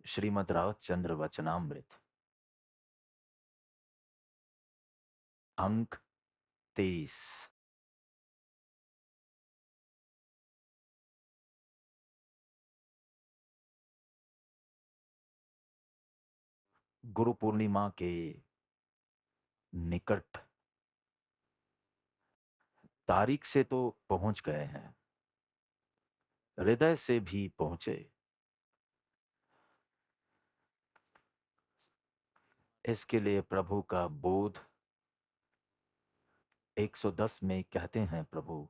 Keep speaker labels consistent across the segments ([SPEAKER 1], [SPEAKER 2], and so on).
[SPEAKER 1] श्रीमद् रामचंद्र वचनामृत अंक 23। गुरु पूर्णिमा के निकट तारीख से तो पहुंच गए हैं, हृदय से भी पहुंचे। इसके लिए प्रभु का बोध 110 में कहते हैं, प्रभु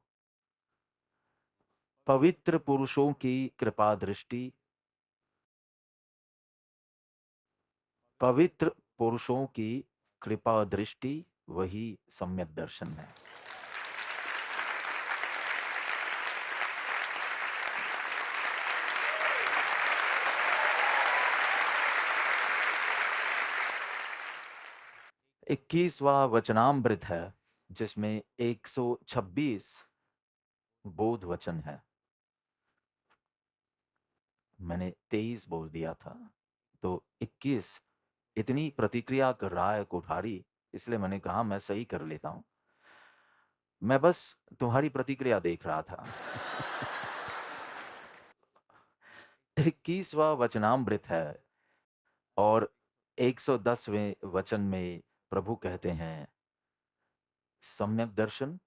[SPEAKER 1] पवित्र पुरुषों की कृपा दृष्टि, पवित्र पुरुषों की कृपा दृष्टि वही सम्यक दर्शन है। इक्कीसवां वचनामृत है, जिसमें 126 बोध वचन है। मैंने 23 बोल दिया था, तो 21 इतनी प्रतिक्रिया कर रहा है कोठारी, इसलिए मैंने कहा मैं सही कर लेता हूं। मैं बस तुम्हारी प्रतिक्रिया देख रहा था। 21वां वचनामृत है और 110वें वचन में प्रभु कहते हैं, सम्यक दर्शन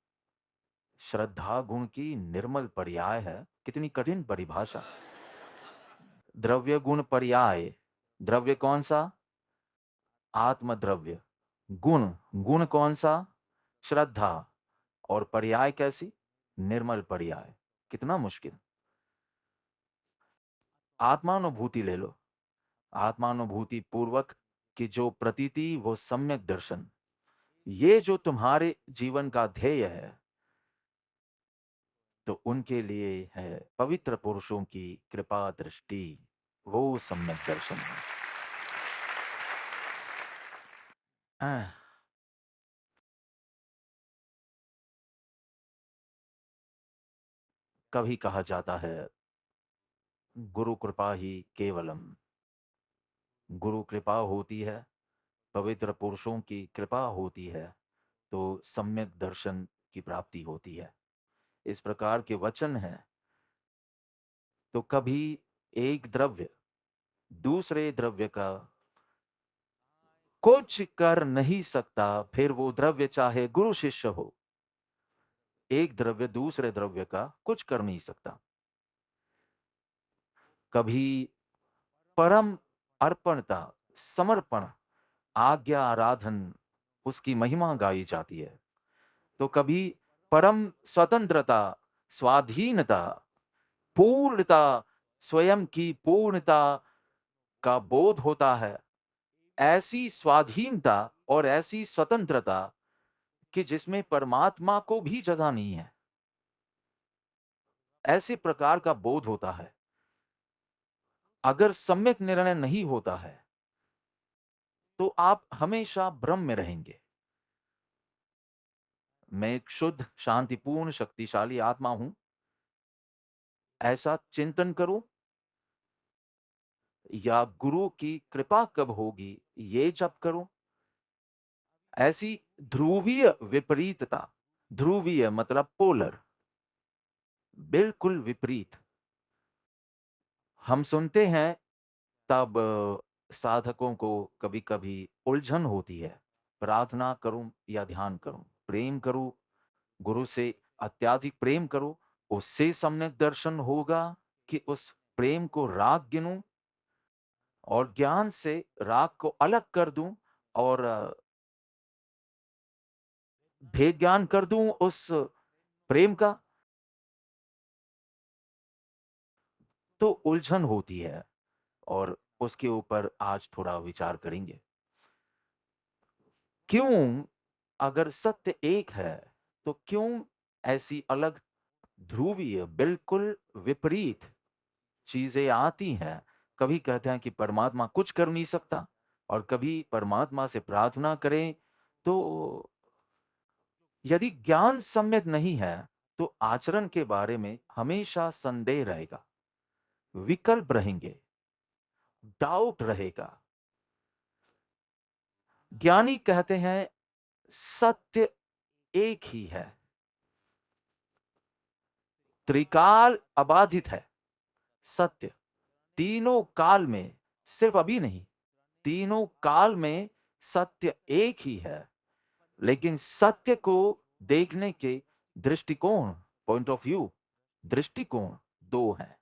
[SPEAKER 1] श्रद्धा गुण की निर्मल पर्याय है। कितनी कठिन परिभाषा। द्रव्य गुण पर्याय, द्रव्य कौन सा? आत्मद्रव्य। गुण, गुण कौन सा? श्रद्धा। और पर्याय कैसी? निर्मल पर्याय। कितना मुश्किल। आत्मानुभूति ले लो, आत्मानुभूति पूर्वक की जो प्रतीति वो सम्यक दर्शन, ये जो तुम्हारे जीवन का ध्येय है, तो उनके लिए है पवित्र पुरुषों की कृपा दृष्टि, वो सम्यक दर्शन है। आह, कभी कहा जाता है गुरु कृपा ही केवलम, गुरु कृपा होती है, पवित्र पुरुषों की कृपा होती है, तो सम्यक दर्शन की प्राप्ति होती है। इस प्रकार के वचन हैं। तो कभी एक द्रव्य दूसरे द्रव्य का कुछ कर नहीं सकता, फिर वो द्रव्य चाहे गुरु शिष्य हो। एक द्रव्य दूसरे द्रव्य का कुछ कर नहीं सकता। कभी परम अर्पणता, समर्पण, आज्ञा आराधन, उसकी महिमा गाई जाती है। तो कभी परम स्वतंत्रता, स्वाधीनता, पूर्णता, स्वयं की पूर्णता का बोध होता है। ऐसी स्वाधीनता और ऐसी स्वतंत्रता कि जिसमें परमात्मा को भी जगह नहीं है, ऐसे प्रकार का बोध होता है। अगर सम्यक निर्णय नहीं होता है तो आप हमेशा भ्रम में रहेंगे। मैं एक शुद्ध, शांतिपूर्ण, शक्तिशाली आत्मा हूं, ऐसा चिंतन करो, या गुरु की कृपा कब होगी ये जप करो। ऐसी ध्रुवीय विपरीतता, ध्रुवीय मतलब पोलर, बिल्कुल विपरीत हम सुनते हैं, तब साधकों को कभी कभी उलझन होती है। प्रार्थना करूं या ध्यान करूं, प्रेम करूं, गुरु से अत्याधिक प्रेम करो, उससे सम्यक दर्शन होगा, कि उस प्रेम को राग गिनूं और ज्ञान से राग को अलग कर दूं और भेद ज्ञान कर दूं उस प्रेम का। तो उलझन होती है और उसके ऊपर आज थोड़ा विचार करेंगे। क्यों, अगर सत्य एक है, तो क्यों ऐसी अलग, ध्रुवीय, बिल्कुल विपरीत चीजें आती हैं? कभी कहते हैं कि परमात्मा कुछ कर नहीं सकता, और कभी परमात्मा से प्रार्थना करें तो यदि ज्ञान सम्यक नहीं है तो आचरण के बारे में हमेशा संदेह रहेगा, विकल्प रहेंगे। डाउट रहेगा। ज्ञानी कहते हैं सत्य एक ही है, त्रिकाल अबाधित है। सत्य तीनों काल में, सिर्फ अभी नहीं, तीनों काल में सत्य एक ही है। लेकिन सत्य को देखने के दृष्टिकोण, पॉइंट ऑफ व्यू, दृष्टिकोण दो हैं,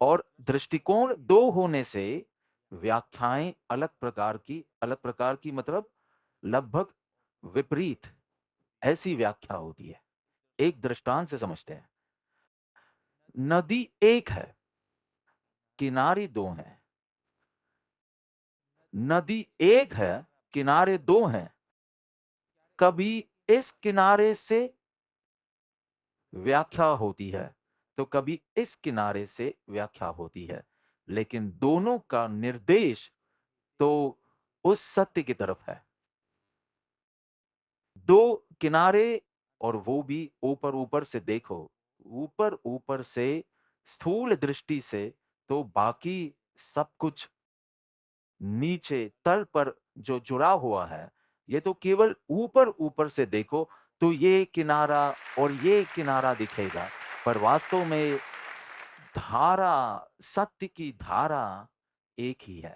[SPEAKER 1] और दृष्टिकोण दो होने से व्याख्याएं अलग प्रकार की मतलब लगभग विपरीत ऐसी व्याख्या होती है। एक दृष्टांत से समझते हैं। नदी एक है, किनारे दो हैं। नदी एक है, किनारे दो हैं। कभी इस किनारे से व्याख्या होती है तो कभी इस किनारे से व्याख्या होती है, लेकिन दोनों का निर्देश तो उस सत्य की तरफ है। दो किनारे, और वो भी ऊपर ऊपर से देखो, ऊपर ऊपर से, स्थूल दृष्टि से तो बाकी सब कुछ नीचे तल पर जो जुड़ा हुआ है, ये तो केवल ऊपर ऊपर से देखो तो ये किनारा और ये किनारा दिखेगा, पर वास्तव में धारा, सत्य की धारा एक ही है।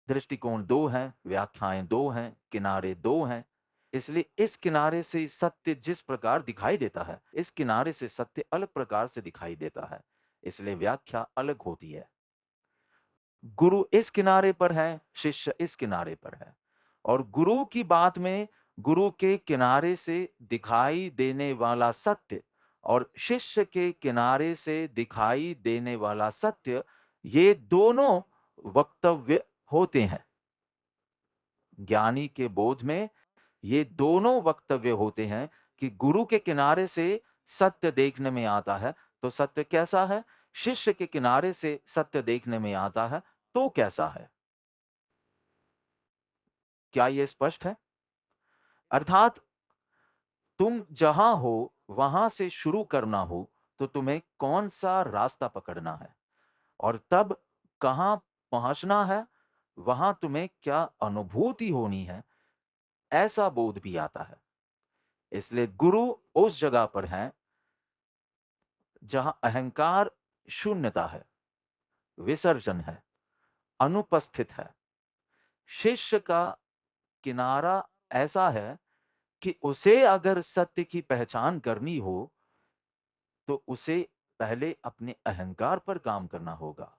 [SPEAKER 1] दृष्टिकोण दो हैं, व्याख्याएं दो हैं, किनारे दो हैं। इसलिए इस किनारे से सत्य जिस प्रकार दिखाई देता है, इस किनारे से सत्य अलग प्रकार से दिखाई देता है, इसलिए व्याख्या अलग होती है। गुरु इस किनारे पर है, शिष्य इस किनारे पर है, और गुरु की बात में गुरु के किनारे से दिखाई देने वाला सत्य और शिष्य के किनारे से दिखाई देने वाला सत्य, ये दोनों वक्तव्य होते हैं। ज्ञानी के बोध में ये दोनों वक्तव्य होते हैं कि गुरु के किनारे से सत्य देखने में आता है तो सत्य कैसा है, शिष्य के किनारे से सत्य देखने में आता है तो कैसा है। क्या ये स्पष्ट है? अर्थात तुम जहां हो वहां से शुरू करना हो तो तुम्हें कौन सा रास्ता पकड़ना है, और तब कहां पहुंचना है, वहां तुम्हें क्या अनुभूति होनी है, ऐसा बोध भी आता है। इसलिए गुरु उस जगह पर है जहां अहंकार शून्यता है, विसर्जन है, अनुपस्थित है। शिष्य का किनारा ऐसा है कि उसे अगर सत्य की पहचान करनी हो तो उसे पहले अपने अहंकार पर काम करना होगा।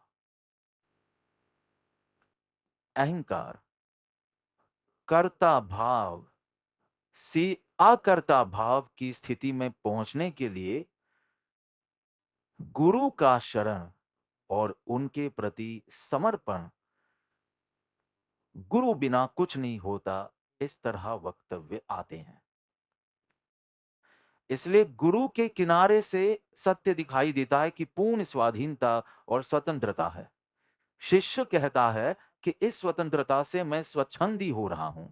[SPEAKER 1] अहंकार, कर्ता भाव से अकर्ता भाव की स्थिति में पहुंचने के लिए गुरु का शरण और उनके प्रति समर्पण, गुरु बिना कुछ नहीं होता, इस तरह वक्तव्य आते हैं। इसलिए गुरु के किनारे से सत्य दिखाई देता है कि पूर्ण स्वाधीनता और स्वतंत्रता है। शिष्य कहता है कि इस स्वतंत्रता से मैं स्वच्छंदी हो रहा हूं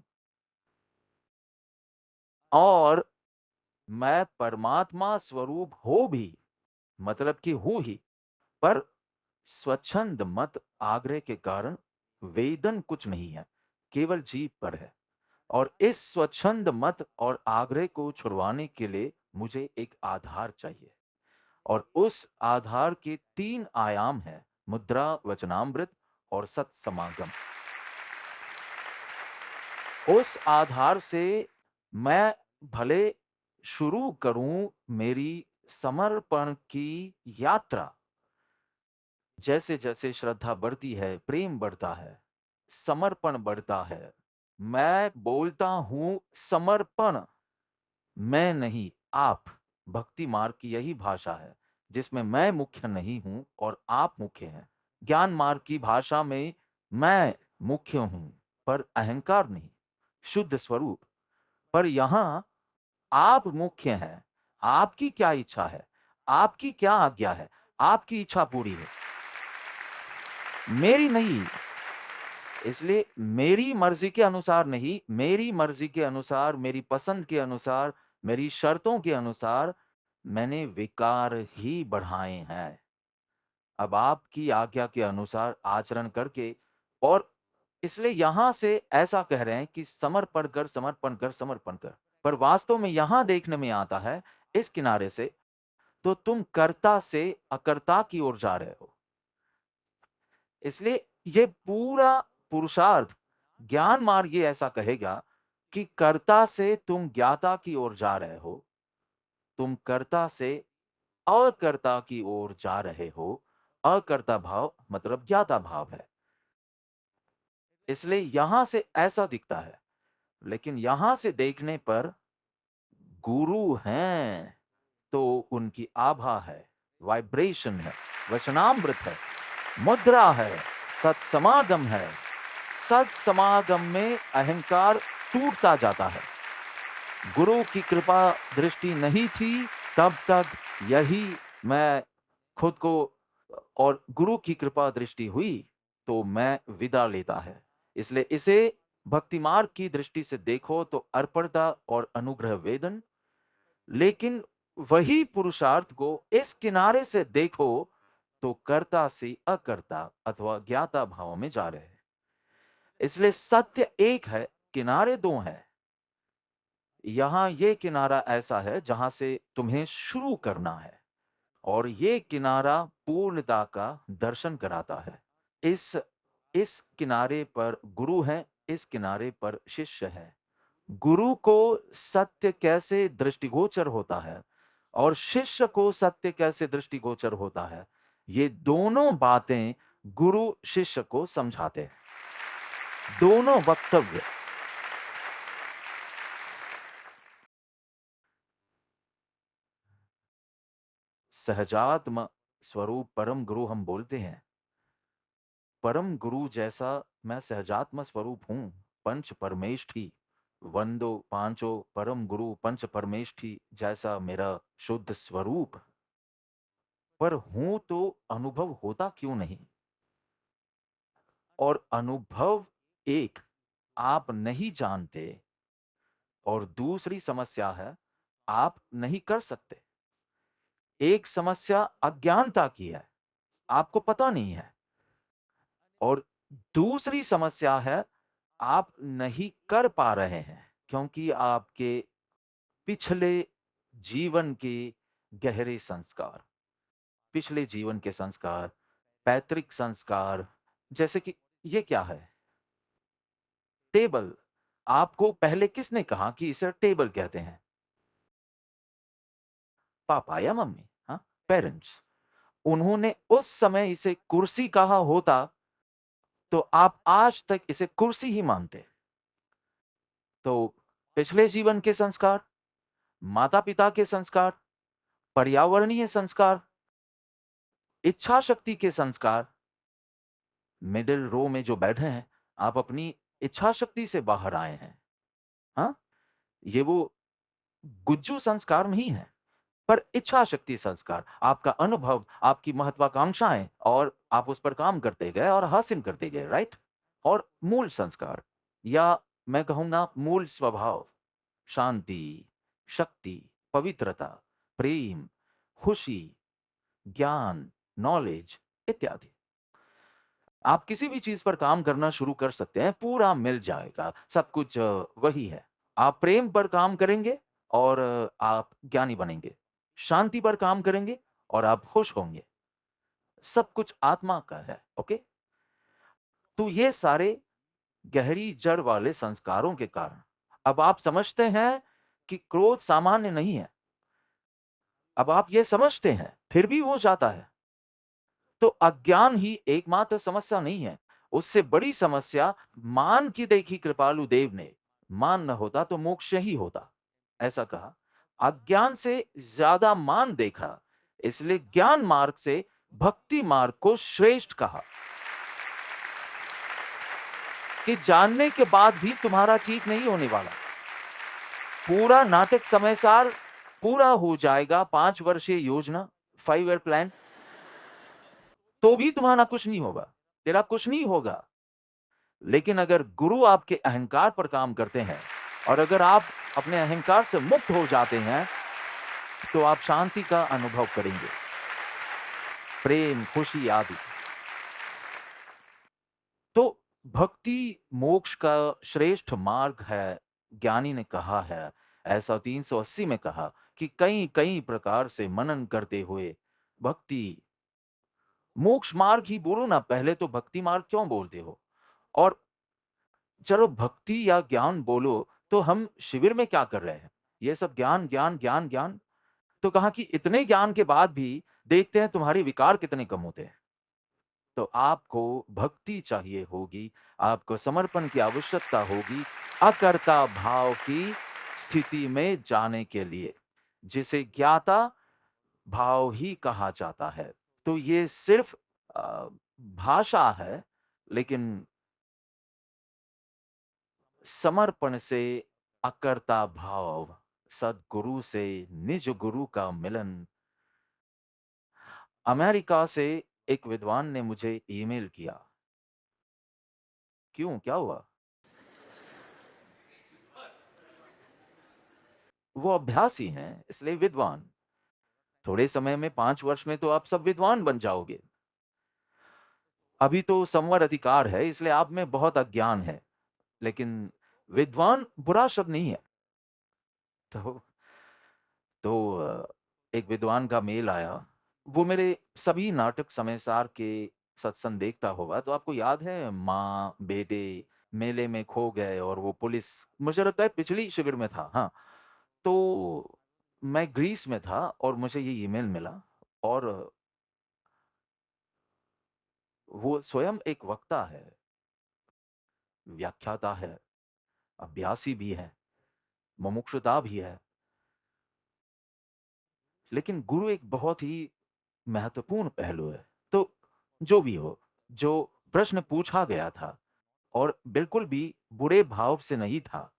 [SPEAKER 1] और मैं परमात्मा स्वरूप हो भी, मतलब कि हूं ही, पर स्वच्छंद मत आग्रह के कारण वेदन कुछ नहीं है, केवल जीव पर है। और इस स्वच्छंद मत और आग्रह को छुड़वाने के लिए मुझे एक आधार चाहिए, और उस आधार के तीन आयाम हैं, मुद्रा, वचनामृत और सत्समागम। उस आधार से मैं भले शुरू करूं मेरी समर्पण की यात्रा, जैसे जैसे श्रद्धा बढ़ती है, प्रेम बढ़ता है, समर्पण बढ़ता है, मैं बोलता हूं समर्पण, मैं नहीं आप। भक्ति मार्ग की यही भाषा है जिसमें मैं मुख्य नहीं हूं और आप मुख्य हैं। ज्ञान मार्ग की भाषा में मैं मुख्य हूं पर अहंकार नहीं, शुद्ध स्वरूप। पर यहां आप मुख्य हैं। आपकी क्या इच्छा है, आपकी क्या आज्ञा है, आपकी इच्छा पूरी है, मेरी नहीं। इसलिए मेरी मर्जी के अनुसार नहीं, मेरी मर्जी के अनुसार, मेरी पसंद के अनुसार, मेरी शर्तों के अनुसार मैंने विकार ही बढ़ाए हैं। अब आपकी आज्ञा के अनुसार आचरण करके, और इसलिए यहां से ऐसा कह रहे हैं कि समर्पण कर, समर्पण कर, समर्पण कर। पर वास्तव में यहां देखने में आता है इस किनारे से, तो तुम कर्ता से अकर्ता की ओर जा रहे हो। इसलिए ये पूरा पुरुषार्थ, ज्ञान मार्ग ये ऐसा कहेगा कि कर्ता से तुम ज्ञाता की ओर जा रहे हो, तुम कर्ता से अकर्ता की ओर जा रहे हो। अकर्ता भाव मतलब ज्ञाता भाव है। इसलिए यहां से ऐसा दिखता है, लेकिन यहां से देखने पर गुरु हैं तो उनकी आभा है, वाइब्रेशन है, वचनामृत है, मुद्रा है, सत्समागम है। सत्समागम में अहंकार टूटता जाता है। गुरु की कृपा दृष्टि नहीं थी तब तक यही मैं खुद को, और गुरु की कृपा दृष्टि हुई तो मैं विदा लेता है। इसलिए इसे भक्ति मार्ग की दृष्टि से देखो तो अर्पणता और अनुग्रह वेदन, लेकिन वही पुरुषार्थ को इस किनारे से देखो तो कर्ता से अकर्ता अथवा ज्ञाता भाव में जा रहे हैं। इसलिए सत्य एक है, किनारे दो हैं। यहां ये किनारा ऐसा है जहां से तुम्हें शुरू करना है, और ये किनारा पूर्णता का दर्शन कराता है। इस किनारे पर गुरु है, इस किनारे पर शिष्य है। गुरु को सत्य कैसे दृष्टिगोचर होता है और शिष्य को सत्य कैसे दृष्टिगोचर होता है, ये दोनों बातें गुरु शिष्य को समझाते हैं। दोनों वक्तव्य। सहजात्म स्वरूप परम गुरु हम बोलते हैं। परम गुरु जैसा मैं सहजात्म स्वरूप हूं, पंच परमेष्ठी वंदो पांचों परम गुरु पंच परमेष्ठी जैसा मेरा शुद्ध स्वरूप, पर हूं तो अनुभव होता क्यों नहीं? और अनुभव एक, आप नहीं जानते, और दूसरी समस्या है आप नहीं कर सकते। एक समस्या अज्ञानता की है, आपको पता नहीं है, और दूसरी समस्या है आप नहीं कर पा रहे हैं क्योंकि आपके पिछले जीवन के गहरे संस्कार, पिछले जीवन के संस्कार, पैतृक संस्कार। जैसे कि ये क्या है? टेबल। आपको पहले किसने कहा कि इसे टेबल कहते हैं? पापा या मम्मी? हाँ, पेरेंट्स। उन्होंने उस समय इसे कुर्सी कहा होता तो आप आज तक इसे कुर्सी ही मानते। तो पिछले जीवन के संस्कार, माता पिता के संस्कार, पर्यावरणीय संस्कार, इच्छा शक्ति के संस्कार, मिडिल रो में जो बैठे हैं, आप अपनी इच्छा शक्ति से बाहर आए हैं। हाँ, ये वो गुज्जू संस्कार नहीं है, पर इच्छा शक्ति संस्कार, आपका अनुभव, आपकी महत्वाकांक्षाएं, और आप उस पर काम करते गए और हासिल करते गए, राइट? और मूल संस्कार, या मैं कहूंगा मूल स्वभाव, शांति, शक्ति, पवित्रता, प्रेम, खुशी, ज्ञान, नॉलेज इत्यादि। आप किसी भी चीज पर काम करना शुरू कर सकते हैं, पूरा मिल जाएगा, सब कुछ वही है। आप प्रेम पर काम करेंगे और आप ज्ञानी बनेंगे। शांति पर काम करेंगे और आप खुश होंगे। सब कुछ आत्मा का है, ओके? तो ये सारे गहरी जड़ वाले संस्कारों के कारण अब आप समझते हैं कि क्रोध सामान्य नहीं है। अब आप ये समझते हैं, फिर भी वो जाता है। तो अज्ञान ही एकमात्र समस्या नहीं है, उससे बड़ी समस्या मान की देखी कृपालु देव ने। मान न होता तो मोक्ष ही होता, ऐसा कहा। अज्ञान से ज्यादा मान देखा, इसलिए ज्ञान मार्ग से भक्ति मार्ग को श्रेष्ठ कहा कि जानने के बाद भी तुम्हारा ठीक नहीं होने वाला। पूरा नाटक समय सार पूरा हो जाएगा, 5 वर्षीय योजना, 5 ईयर प्लान, तो भी तुम्हारा कुछ नहीं होगा, तेरा कुछ नहीं होगा। लेकिन अगर गुरु आपके अहंकार पर काम करते हैं और अगर आप अपने अहंकार से मुक्त हो जाते हैं तो आप शांति का अनुभव करेंगे। प्रेम, खुशी आदि। तो भक्ति मोक्ष का श्रेष्ठ मार्ग है, ज्ञानी ने कहा है। ऐसा 380 में कहा कि कई-कई प्रकार से मनन करते हुए भक्ति मोक्ष मार्ग ही बोलो ना, पहले तो भक्ति मार्ग क्यों बोलते हो? और चलो भक्ति या ज्ञान बोलो, तो हम शिविर में क्या कर रहे हैं? ये सब ज्ञान, ज्ञान, ज्ञान, ज्ञान। तो कहा कि इतने ज्ञान के बाद भी देखते हैं तुम्हारे विकार कितने कम होते हैं। तो आपको भक्ति चाहिए होगी, आपको समर्पण की आवश्यकता होगी, अकर्ता भाव की स्थिति में जाने के लिए, जिसे ज्ञाता भाव ही कहा जाता है। तो ये सिर्फ अ, भाषा है, लेकिन समर्पण से अकर्ता भाव, सद्गुरु से निज गुरु का मिलन। अमेरिका से एक विद्वान ने मुझे ईमेल किया। क्यों, क्या हुआ? वो अभ्यासी हैं, इसलिए विद्वान। थोड़े समय में 5 वर्ष में तो आप सब विद्वान बन जाओगे। अभी तो संवर अधिकार है, इसलिए आप में बहुत अज्ञान है। लेकिन विद्वान बुरा शब्द नहीं है। तो एक विद्वान का मेल आया। वो मेरे सभी नाटक समय-सार के सत्संग देखता होगा, तो आपको याद है माँ, बेटे मेले में खो गए और वो पुलिस, मुझे लगता है पिछली शिविर में था, हाँ। तो मैं ग्रीस में था और मुझे ये ईमेल मिला और वो स्वयं एक वक्ता है, व्याख्याता है, अभ्यासी भी है, मुमुक्षुता भी है। लेकिन गुरु एक बहुत ही महत्वपूर्ण पहलू है। तो जो भी हो, जो प्रश्न पूछा गया था और बिल्कुल भी बुरे भाव से नहीं था,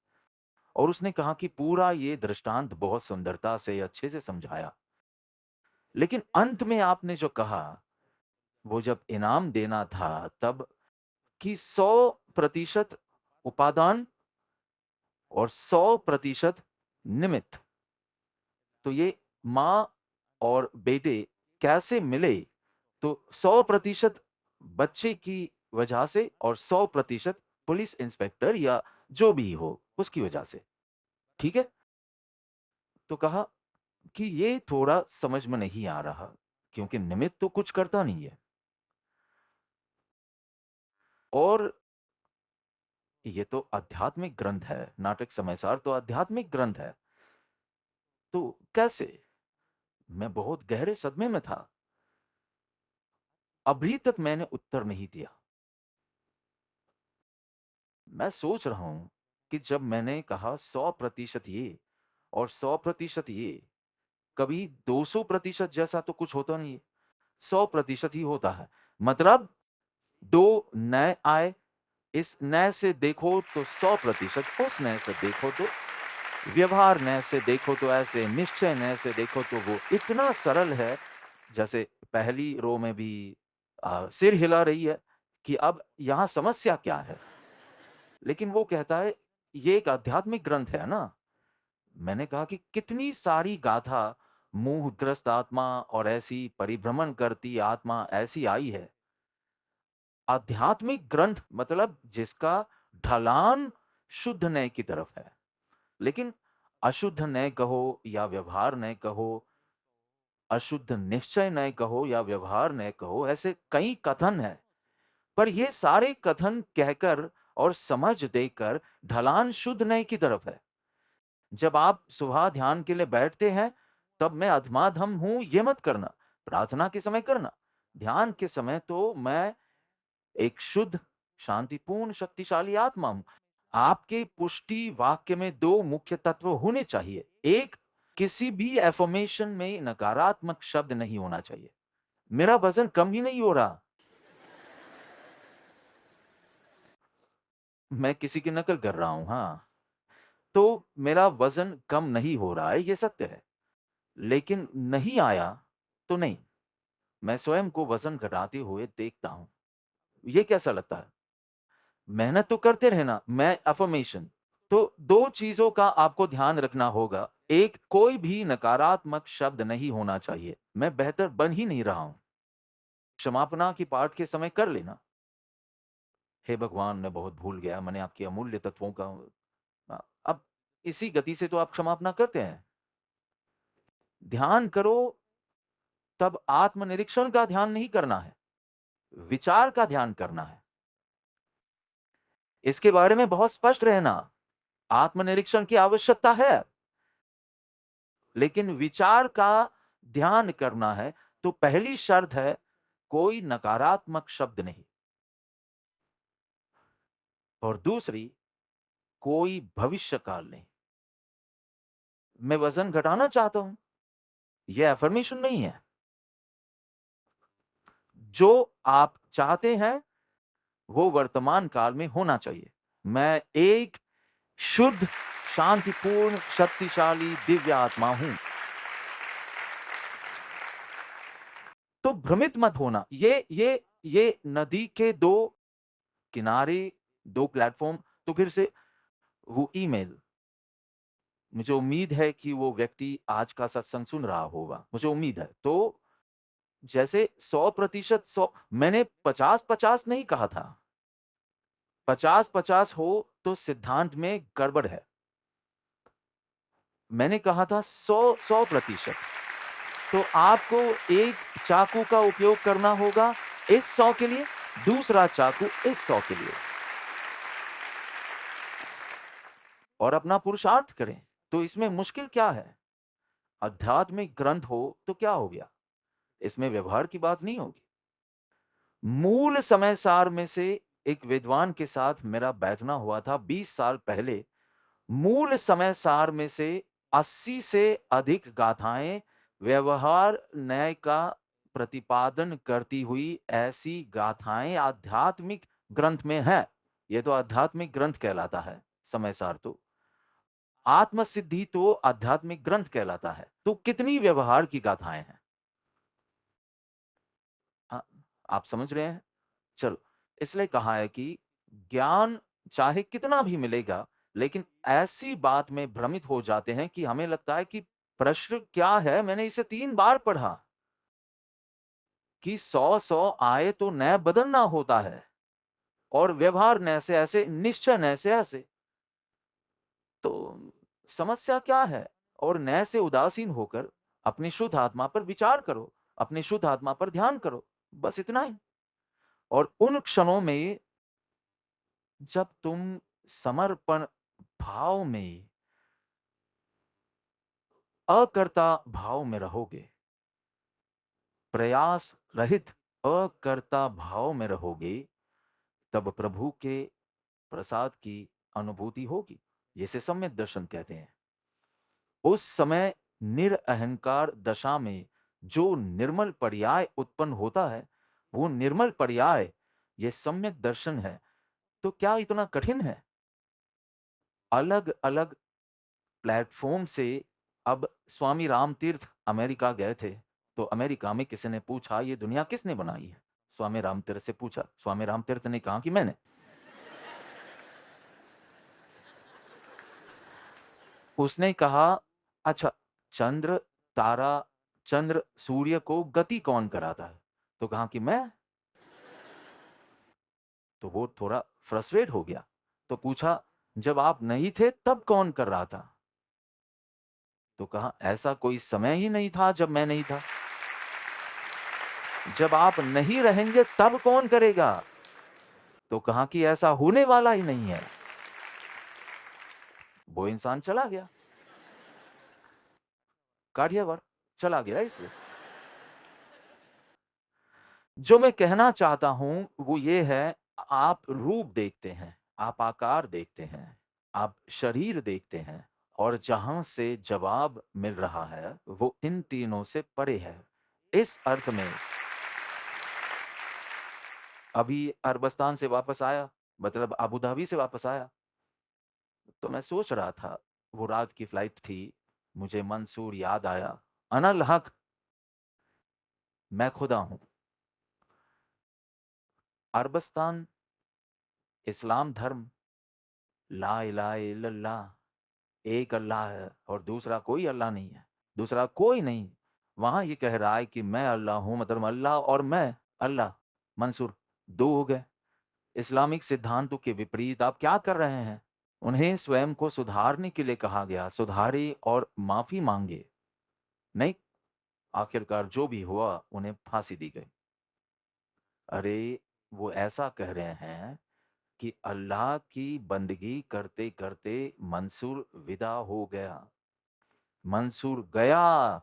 [SPEAKER 1] और उसने कहा कि पूरा ये दृष्टांत बहुत सुंदरता से, अच्छे से समझाया। लेकिन अंत में आपने जो कहा, वो जब इनाम देना था तब, कि 100% उपादान और 100% निमित्त। तो ये माँ और बेटे कैसे मिले? तो 100% बच्चे की वजह से और 100% पुलिस इंस्पेक्टर या जो भी हो, उसकी वजह से। ठीक है? तो कहा कि ये थोड़ा समझ में नहीं आ रहा, क्योंकि निमित्त तो कुछ करता नहीं है। और ये तो आध्यात्मिक ग्रंथ है, नाटक समाचार तो आध्यात्मिक ग्रंथ है। तो कैसे? मैं बहुत गहरे सदमे में था। अभी तक मैंने उत्तर नहीं दिया। मैं सोच रहा हूं कि जब मैंने कहा 100% ये और 100% ये, कभी 200% जैसा तो कुछ होता नहीं है, 100% ही होता है। मतलब 2 नए आए, इस नए से देखो तो 100%, उस नए से देखो तो व्यवहार नए से देखो तो ऐसे, निश्चय नए से देखो तो वो। इतना सरल है, जैसे पहली रो में भी सिर हिला रही है कि अब यहाँ समस्या क्या है? लेकिन वो कहता है, ये एक आध्यात्मिक ग्रंथ है ना? मैंने कहा कि कितनी सारी गाथा मोहग्रस्त आत्मा और ऐसी परिभ्रमण करती आत्मा ऐसी आई है। आध्यात्मिक ग्रंथ मतलब जिसका ढलान शुद्ध नय की तरफ है। लेकिन अशुद्ध नय कहो या व्यवहार नय कहो, अशुद्ध निश्चय नय कहो या व्यवहार नय कहो, ऐसे कई कथन हैं। पर ये सारे कथन कहकर और समझ देकर ढलान शुद्ध नय की तरफ है। जब आप सुबह ध्यान के लिए बैठते हैं, तब मैं अधमाधम हूँ ये मत करना। प्रार्थना के समय करना। ध्यान के समय तो मैं एक शुद्ध, शांतिपूर्ण, शक्तिशाली आत्मा हूँ। आपके पुष्टि वाक्य में 2 मुख्य तत्व होने चाहिए। एक, किसी भी अफ़र्मेशन में नकारात्मक शब्द नहीं होना चाहिए। मेरा वज़न कम ही नहीं हो रहा। मैं किसी की नकल कर रहा हूँ, हाँ। तो मेरा वज़न कम नहीं हो रहा है, ये सत्य है। लेकिन नहीं आया, तो नहीं। मैं स्वयं को वज़न घटाते हुए देखता हूँ। ये कैसा लगता है? मेहनत तो करते रहना, मैं अफ़र्मेशन। तो 2 चीज़ों का आपको ध्यान रखना होगा। एक, कोई भी नकारात्मक शब्द नहीं होना चाहिए। मैं बेहतर बन ही नहीं रहा हूँ। क्षमापना की पाठ के समय कर लेना। हे भगवान, मैं बहुत भूल गया, मैंने आपके अमूल्य तत्वों का अब इसी गति से तो आप क्षमापना करते हैं। ध्यान करो, तब आत्मनिरीक्षण का ध्यान नहीं करना है, विचार का ध्यान करना है। इसके बारे में बहुत स्पष्ट रहना। आत्मनिरीक्षण की आवश्यकता है, लेकिन विचार का ध्यान करना है, तो पहली शर्त है कोई नकारात्मक शब्द नहीं, और दूसरी कोई भविष्य काल नहीं। मैं वजन घटाना चाहता हूं, यह अफर्मेशन नहीं है। जो आप चाहते हैं वो वर्तमान काल में होना चाहिए। मैं एक शुद्ध, शांतिपूर्ण, शक्तिशाली दिव्य आत्मा हूं। तो भ्रमित मत होना। ये नदी के दो किनारे, दो प्लेटफॉर्म। तो फिर से वो ईमेल, मुझे उम्मीद है कि वो व्यक्ति आज का सत्संग सुन रहा होगा, मुझे उम्मीद है। तो जैसे 100% 100, मैंने 50-50 नहीं कहा था। 50-50 हो तो सिद्धांत में गड़बड़ है। मैंने कहा था 100%। तो आपको एक चाकू का उपयोग करना होगा इस 100 के लिए, दूसरा चाकू इस 100 के लिए, और अपना पुरुषार्थ करें। तो इसमें मुश्किल क्या है? आध्यात्मिक ग्रंथ हो तो क्या हो गया? इसमें व्यवहार की बात नहीं होगी। मूल समय सार में से एक विद्वान के साथ मेरा बैठना हुआ था 20 साल पहले। मूल समय सार में से 80 से अधिक गाथाएं व्यवहार न्याय का प्रतिपादन करती हुई ऐसी गाथाएं आध्यात्मिक ग्रंथ में है। यह तो आध्यात्मिक ग्रंथ कहलाता है। समय सार तो आत्मसिद्धि तो आध्यात्मिक ग्रंथ कहलाता है। तो कितनी व्यवहार की गाथाएं हैं? आ, आप समझ रहे हैं? चलो, इसलिए कहा है कि ज्ञान चाहे कितना भी मिलेगा, लेकिन ऐसी बात में भ्रमित हो जाते हैं कि हमें लगता है कि प्रश्न क्या है, मैंने इसे 3 बार पढ़ा कि 100-100 आए तो नया बदलना होता है, और व्यवहार नए से ऐसे, निश्चय नए से ऐसे। तो समस्या क्या है? और नए से उदासीन होकर अपनी शुद्ध आत्मा पर विचार करो, अपनी शुद्ध आत्मा पर ध्यान करो, बस इतना ही। और उन क्षणों में जब तुम समर्पण भाव में, अकर्ता भाव में रहोगे, प्रयास रहित अकर्ता भाव में रहोगे, तब प्रभु के प्रसाद की अनुभूति होगी, जिसे सम्यक दर्शन कहते हैं। उस समय निरअहंकार दशा में जो निर्मल पर्याय उत्पन्न होता है, वो निर्मल पर्याय ये सम्यक दर्शन है। तो क्या इतना कठिन है? अलग अलग प्लेटफॉर्म से। अब स्वामी रामतीर्थ अमेरिका गए थे, तो अमेरिका में किसी ने पूछा ये दुनिया किसने बनाई है? स्वामी रामतीर्थ से पूछा, स्वामी रामतीर्थ ने कहा कि मैंने। उसने कहा, अच्छा, चंद्र, तारा, चंद्र सूर्य को गति कौन कराता है? तो कहा कि मैं। तो वो थोड़ा फ्रस्ट्रेट हो गया। तो पूछा, जब आप नहीं थे तब कौन कर रहा था? तो कहा, ऐसा कोई समय ही नहीं था जब मैं नहीं था। जब आप नहीं रहेंगे तब कौन करेगा? तो कहा कि ऐसा होने वाला ही नहीं है। वो इंसान चला गया, काठियावाड़ चला गया। इसलिए जो मैं कहना चाहता हूं वो ये है, आप रूप देखते हैं, आप आकार देखते हैं, आप शरीर देखते हैं, और जहां से जवाब मिल रहा है वो इन तीनों से परे है। इस अर्थ में अभी अरबस्तान से वापस आया, मतलब अबू धाबी से वापस आया, तो मैं सोच रहा था, वो रात की फ्लाइट थी, मुझे मंसूर याद आया। अनल हक, मैं खुदा हूं। अरबस्तान, इस्लाम धर्म, ला इलाहा इल्लल्लाह, एक अल्लाह है और दूसरा कोई अल्लाह नहीं है, दूसरा कोई नहीं। वहां ये कह रहा है कि मैं अल्लाह हूं, मतलब अल्लाह और मैं। अल्लाह, मंसूर, 2 हो गए। इस्लामिक सिद्धांतों के विपरीत आप क्या कर रहे हैं? उन्हें स्वयं को सुधारने के लिए कहा गया, सुधारे और माफ़ी माँगे। नहीं, आखिरकार जो भी हुआ उन्हें फांसी दी गई। अरे! वो ऐसा कह रहे हैं कि अल्लाह की बंदगी करते-करते मंसूर विदा हो गया। मंसूर गया,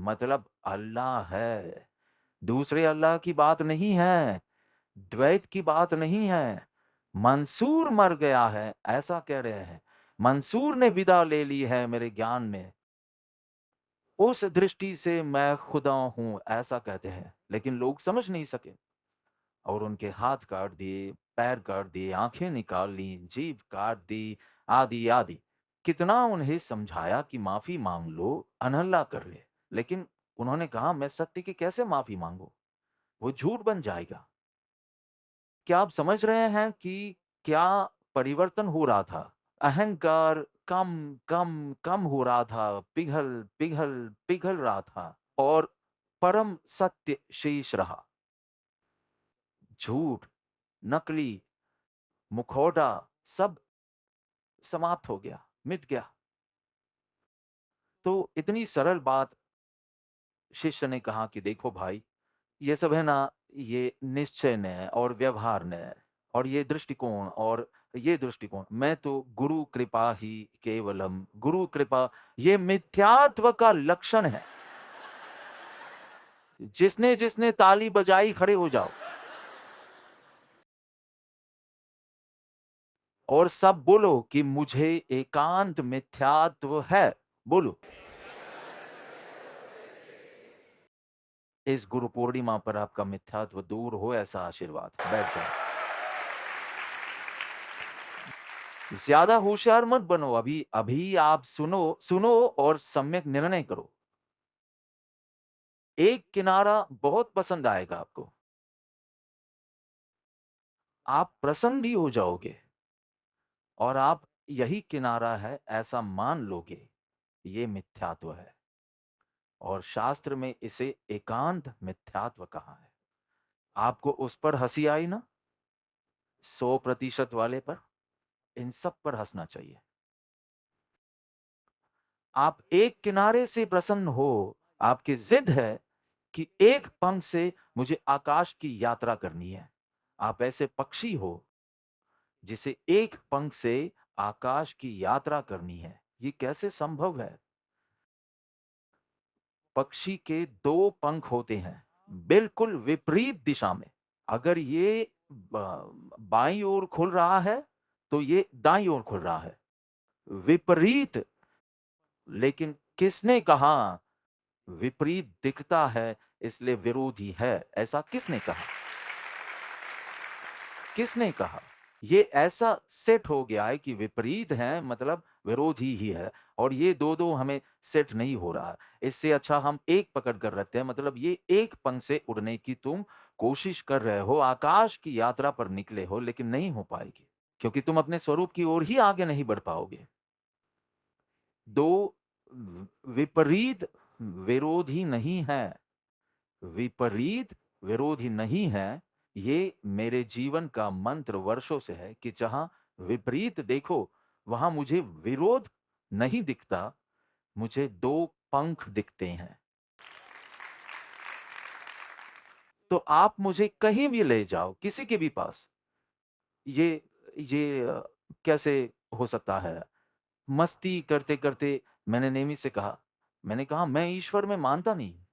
[SPEAKER 1] मतलब अल्लाह है। दूसरे अल्लाह की बात नहीं है, द्वैत की बात नहीं है। मंसूर मर गया है, ऐसा कह रहे हैं। मंसूर ने विदा ले ली है मेरे ज्ञान में। उस दृष्टि से मैं खुदा हूँ, ऐसा कहते हैं। लेकिन लोग समझ नहीं सके और उनके हाथ काट दिए, पैर काट दिए, आँखें निकाल ली, जीभ काट दी, आदि-आदि। कितना उन्हें समझाया कि माफ़ी माँग लो, अनहल्ला कर ले। लेकिन उन्होंने कहा मैं सत्य की कैसे माफ़ी माँगूँ? वो झूठ बन जाएगा। क्या आप समझ रहे हैं कि क्या परिवर्तन हो रहा था? अहंकार कम, कम, कम हो रहा था, पिघल, पिघल, पिघल रहा था और परम सत्य शेष रहा। झूठ, नकली, मुखौटा सब समाप्त हो गया, मिट गया। तो इतनी सरल बात शिष्य ने कहा कि देखो भाई, ये सब है ना, ये निश्चय ने और व्यवहार ने और ये दृष्टिकोण और ये दृष्टिकोण, मैं तो गुरु कृपा ही केवलम, गुरु कृपा, ये मिथ्यात्व का लक्षण है। जिसने जिसने ताली बजाई खड़े हो जाओ और सब बोलो कि मुझे एकांत मिथ्यात्व है। बोलो। इस गुरु पूर्णिमा पर आपका मिथ्यात्व दूर हो, ऐसा आशीर्वाद। बैठ जाओ। ज्यादा होशियार मत बनो, अभी अभी आप सुनो, सुनो और सम्यक निर्णय करो। एक किनारा बहुत पसंद आएगा आपको। आप प्रसन्न भी हो जाओगे और आप यही किनारा है ऐसा मान लोगे। ये मिथ्यात्व है और शास्त्र में इसे एकांत मिथ्यात्व कहा है। आपको उस पर हंसी आई ना, 100% वाले पर, इन सब पर हंसना चाहिए। आप एक किनारे से प्रसन्न हो, आपकी जिद है कि एक पंख से मुझे आकाश की यात्रा करनी है। आप ऐसे पक्षी हो जिसे एक पंख से आकाश की यात्रा करनी है। ये कैसे संभव है? पक्षी के 2 पंख होते हैं, बिल्कुल विपरीत दिशा में। अगर ये बाईं ओर खुल रहा है, तो ये दाईं ओर खुल रहा है। विपरीत। लेकिन किसने कहा विपरीत दिखता है इसलिए विरोधी है? ऐसा किसने कहा? किसने कहा? ये ऐसा सेट हो गया है कि विपरीत है मतलब विरोधी ही है और ये दो-दो हमें सेट नहीं हो रहा है। इससे अच्छा हम एक पकड़ कर रखते हैं, मतलब ये एक पंख से उड़ने की तुम कोशिश कर रहे हो, आकाश की यात्रा पर निकले हो लेकिन नहीं हो पाएगी, क्योंकि तुम अपने स्वरूप की ओर ही आगे नहीं बढ़ पाओगे। 2 विपरीत विरोधी नहीं है। विपरीत विरोधी नहीं है, ये मेरे जीवन का मंत्र वर्षों से है कि जहाँ विपरीत देखो, वहाँ मुझे विरोध नहीं दिखता, मुझे 2 पंख दिखते हैं। तो आप मुझे कहीं भी ले जाओ, किसी के भी पास, ये ये कैसे हो सकता है? मस्ती करते-करते मैंने नेमी से कहा, मैंने कहा मैं ईश्वर में मानता नहीं।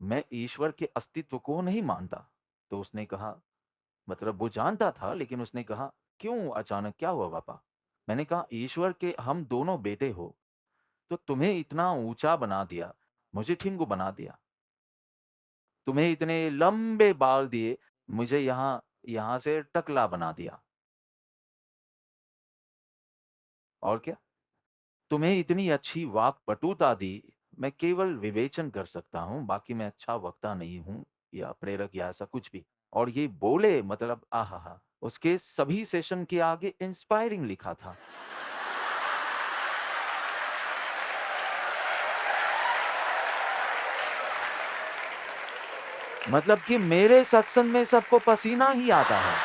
[SPEAKER 1] मैं ईश्वर के अस्तित्व को नहीं मानता। तो उसने कहा, मतलब वो जानता था लेकिन उसने कहा, "क्यों अचानक क्या हुआ पापा?" मैंने कहा, "ईश्वर के हम दोनों बेटे हो, तो तुम्हें इतना ऊँचा बना दिया, मुझे ठिंगु बना दिया। तुम्हें इतने लंबे बाल दिए, मुझे यहाँ यहाँ से टकला बना दिया। और क्या? तुम्हें इतनी अच्छी वाक्पटुता दी, मैं केवल विवेचन कर सकता हूँ, बाकी मैं अच्छा वक्ता नहीं हूँ या प्रेरक या ऐसा कुछ भी।" और ये बोले मतलब आहाहा! उसके सभी सेशन के आगे इंस्पायरिंग लिखा था। मतलब कि मेरे सत्संग में सबको पसीना ही आता है।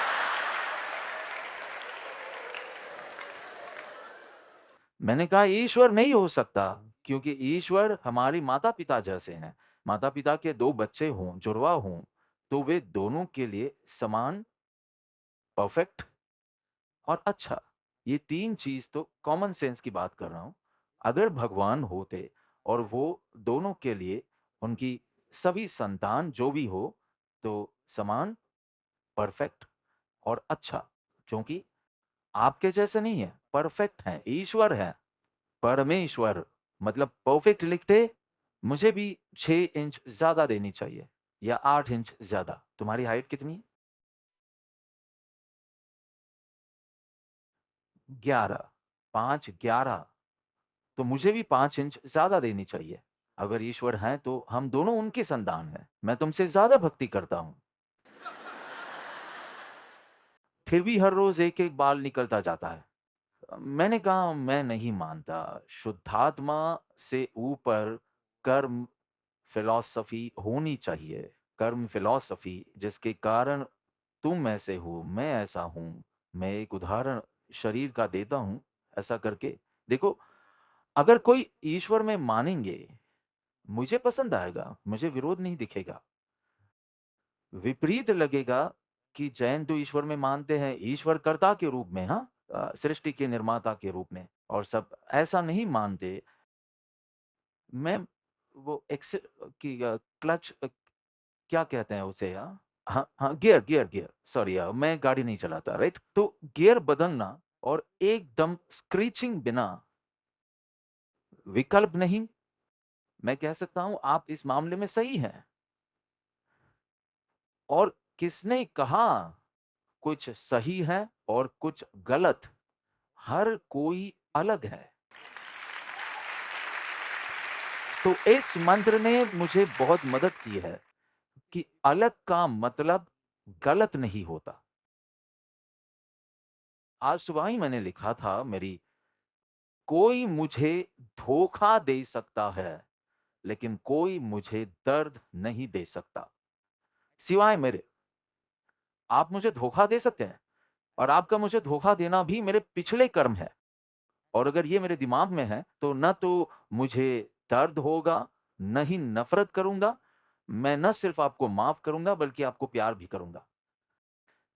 [SPEAKER 1] मैंने कहा ईश्वर नहीं हो सकता, क्योंकि ईश्वर हमारे माता-पिता जैसे हैं। माता-पिता के 2 बच्चे हों, जुड़वा हों, तो वे दोनों के लिए समान, परफेक्ट और अच्छा, ये 3 चीज़ तो कॉमन सेंस की बात कर रहा हूँ। अगर भगवान होते और वो दोनों के लिए उनकी सभी संतान जो भी हो, तो समान, परफेक्ट और अच्छा, क्योंकि आपके जैसे नहीं है, परफेक्ट हैं, ईश्वर है, परमेश्वर, मतलब परफेक्ट लिखते मुझे भी 6 इंच ज़्यादा देनी चाहिए या 8 इंच ज़्यादा। तुम्हारी हाइट कितनी है? 11, 5, 11, तो मुझे भी 5 इंच ज़्यादा देनी चाहिए। अगर ईश्वर हैं तो हम दोनों उनके संतान हैं। मैं तुमसे ज़्यादा भक्ति करता हूँ, फिर भी हर रोज़ एक-एक बाल निकलता जाता है। मैंने कहा मैं नहीं मानता, शुद्धात्मा से ऊपर कर्म फिलॉसफी होनी चाहिए। कर्म फिलॉसफी जिसके कारण तुम ऐसे हो, मैं ऐसा हूँ। मैं एक उदाहरण शरीर का देता हूँ, ऐसा करके देखो, अगर कोई ईश्वर में मानेंगे, मुझे पसंद आएगा, मुझे विरोध नहीं दिखेगा। विपरीत लगेगा कि जैन तो ईश्वर में मानते हैं, ईश्वर कर्ता के रूप में, हाँ? सृष्टि के निर्माता के रूप में, और सब ऐसा नहीं मानते। मैं वो क्लच, क्या कहते हैं उसे यार? हाँ, हाँ, गियर गियर गियर, सॉरी यार, मैं गाड़ी नहीं चलाता, राइट? तो गियर बदलना और एकदम स्क्रीचिंग बिना विकल्प नहीं, मैं कह सकता हूँ आप इस मामले में सही हैं। और किसने कहा कुछ सही है और कुछ गलत? हर कोई अलग है। तो इस मंत्र ने मुझे बहुत मदद की है कि अलग का मतलब गलत नहीं होता। आज सुबह ही मैंने लिखा था, मेरी कोई मुझे धोखा दे सकता है, लेकिन कोई मुझे दर्द नहीं दे सकता, सिवाय मेरे। आप मुझे धोखा दे सकते हैं, और आपका मुझे धोखा देना भी मेरे पिछले कर्म है। और अगर ये मेरे दिमाग में है, तो ना तो मुझे दर्द होगा, न ही नफ़रत करूँगा। मैं न सिर्फ़ आपको माफ़ करूँगा, बल्कि आपको प्यार भी करूँगा।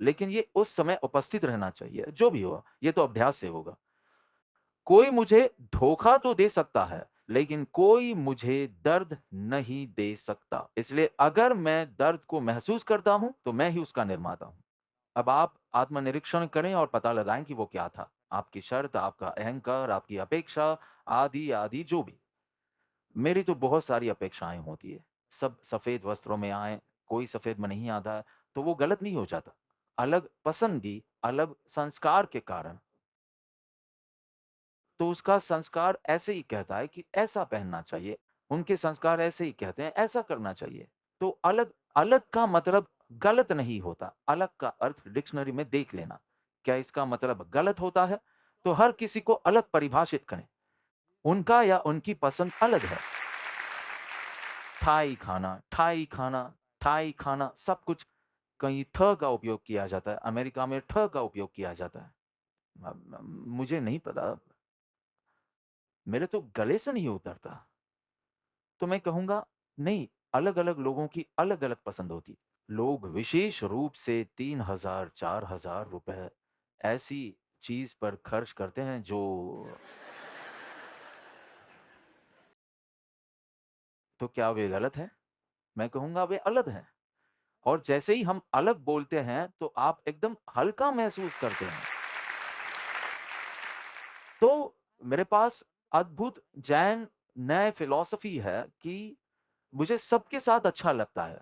[SPEAKER 1] लेकिन ये उस समय उपस्थित रहना चाहिए, जो भी हो, ये तो अभ्यास से होगा। कोई मुझे धोखा तो दे सकता है, लेकिन कोई मुझे दर्द नहीं दे सकता। इसलिए अगर मैं दर्द को महसूस करता हूँ, तो मैं ही उसका निर्माता हूँ। अब आप आत्मनिरीक्षण करें और पता लगाएँ कि वो क्या था। आपकी शर्त, आपका अहंकार, आपकी अपेक्षा, आदि-आदि जो भी। मेरी तो बहुत सारी अपेक्षाएँ होती हैं। सब सफ़ेद वस्त्रों में आएँ, कोई सफ़ेद में नहीं आता है, तो वो गलत नहीं हो जाता। अलग पसंदगी, अलग संस्कार के कारण, तो उसका संस्कार ऐसे ही कहता है कि ऐसा पहनना चाहिए। उनके संस्कार ऐसे ही कहते हैं, ऐसा करना चाहिए। तो अलग अलग का मतलब गलत नहीं होता। अलग का अर्थ डिक्शनरी में देख लेना। क्या इसका मतलब गलत होता है? तो हर किसी को अलग परिभाषित करें। उनका या उनकी पसंद अलग है। थाई खाना, थाई खाना सब कुछ, कहीं थ का उपयोग किया जाता है, अमेरिका में ठ का उपयोग किया जाता है। मुझे नहीं पता, मेरे तो गले से नहीं उतरता। तो मैं कहूँगा नहीं, अलग-अलग लोगों की अलग-अलग पसंद होती। लोग विशेष रूप से 3000 4000 रुपए ऐसी चीज़ पर खर्च करते हैं जो, तो क्या वे गलत हैं? मैं कहूँगा वे अलग हैं। और जैसे ही हम अलग बोलते हैं, तो आप एकदम हल्का महसूस करते हैं। तो मेरे पास अद्भुत जैन नए फ़िलॉसफ़ी है कि मुझे सबके साथ अच्छा लगता है,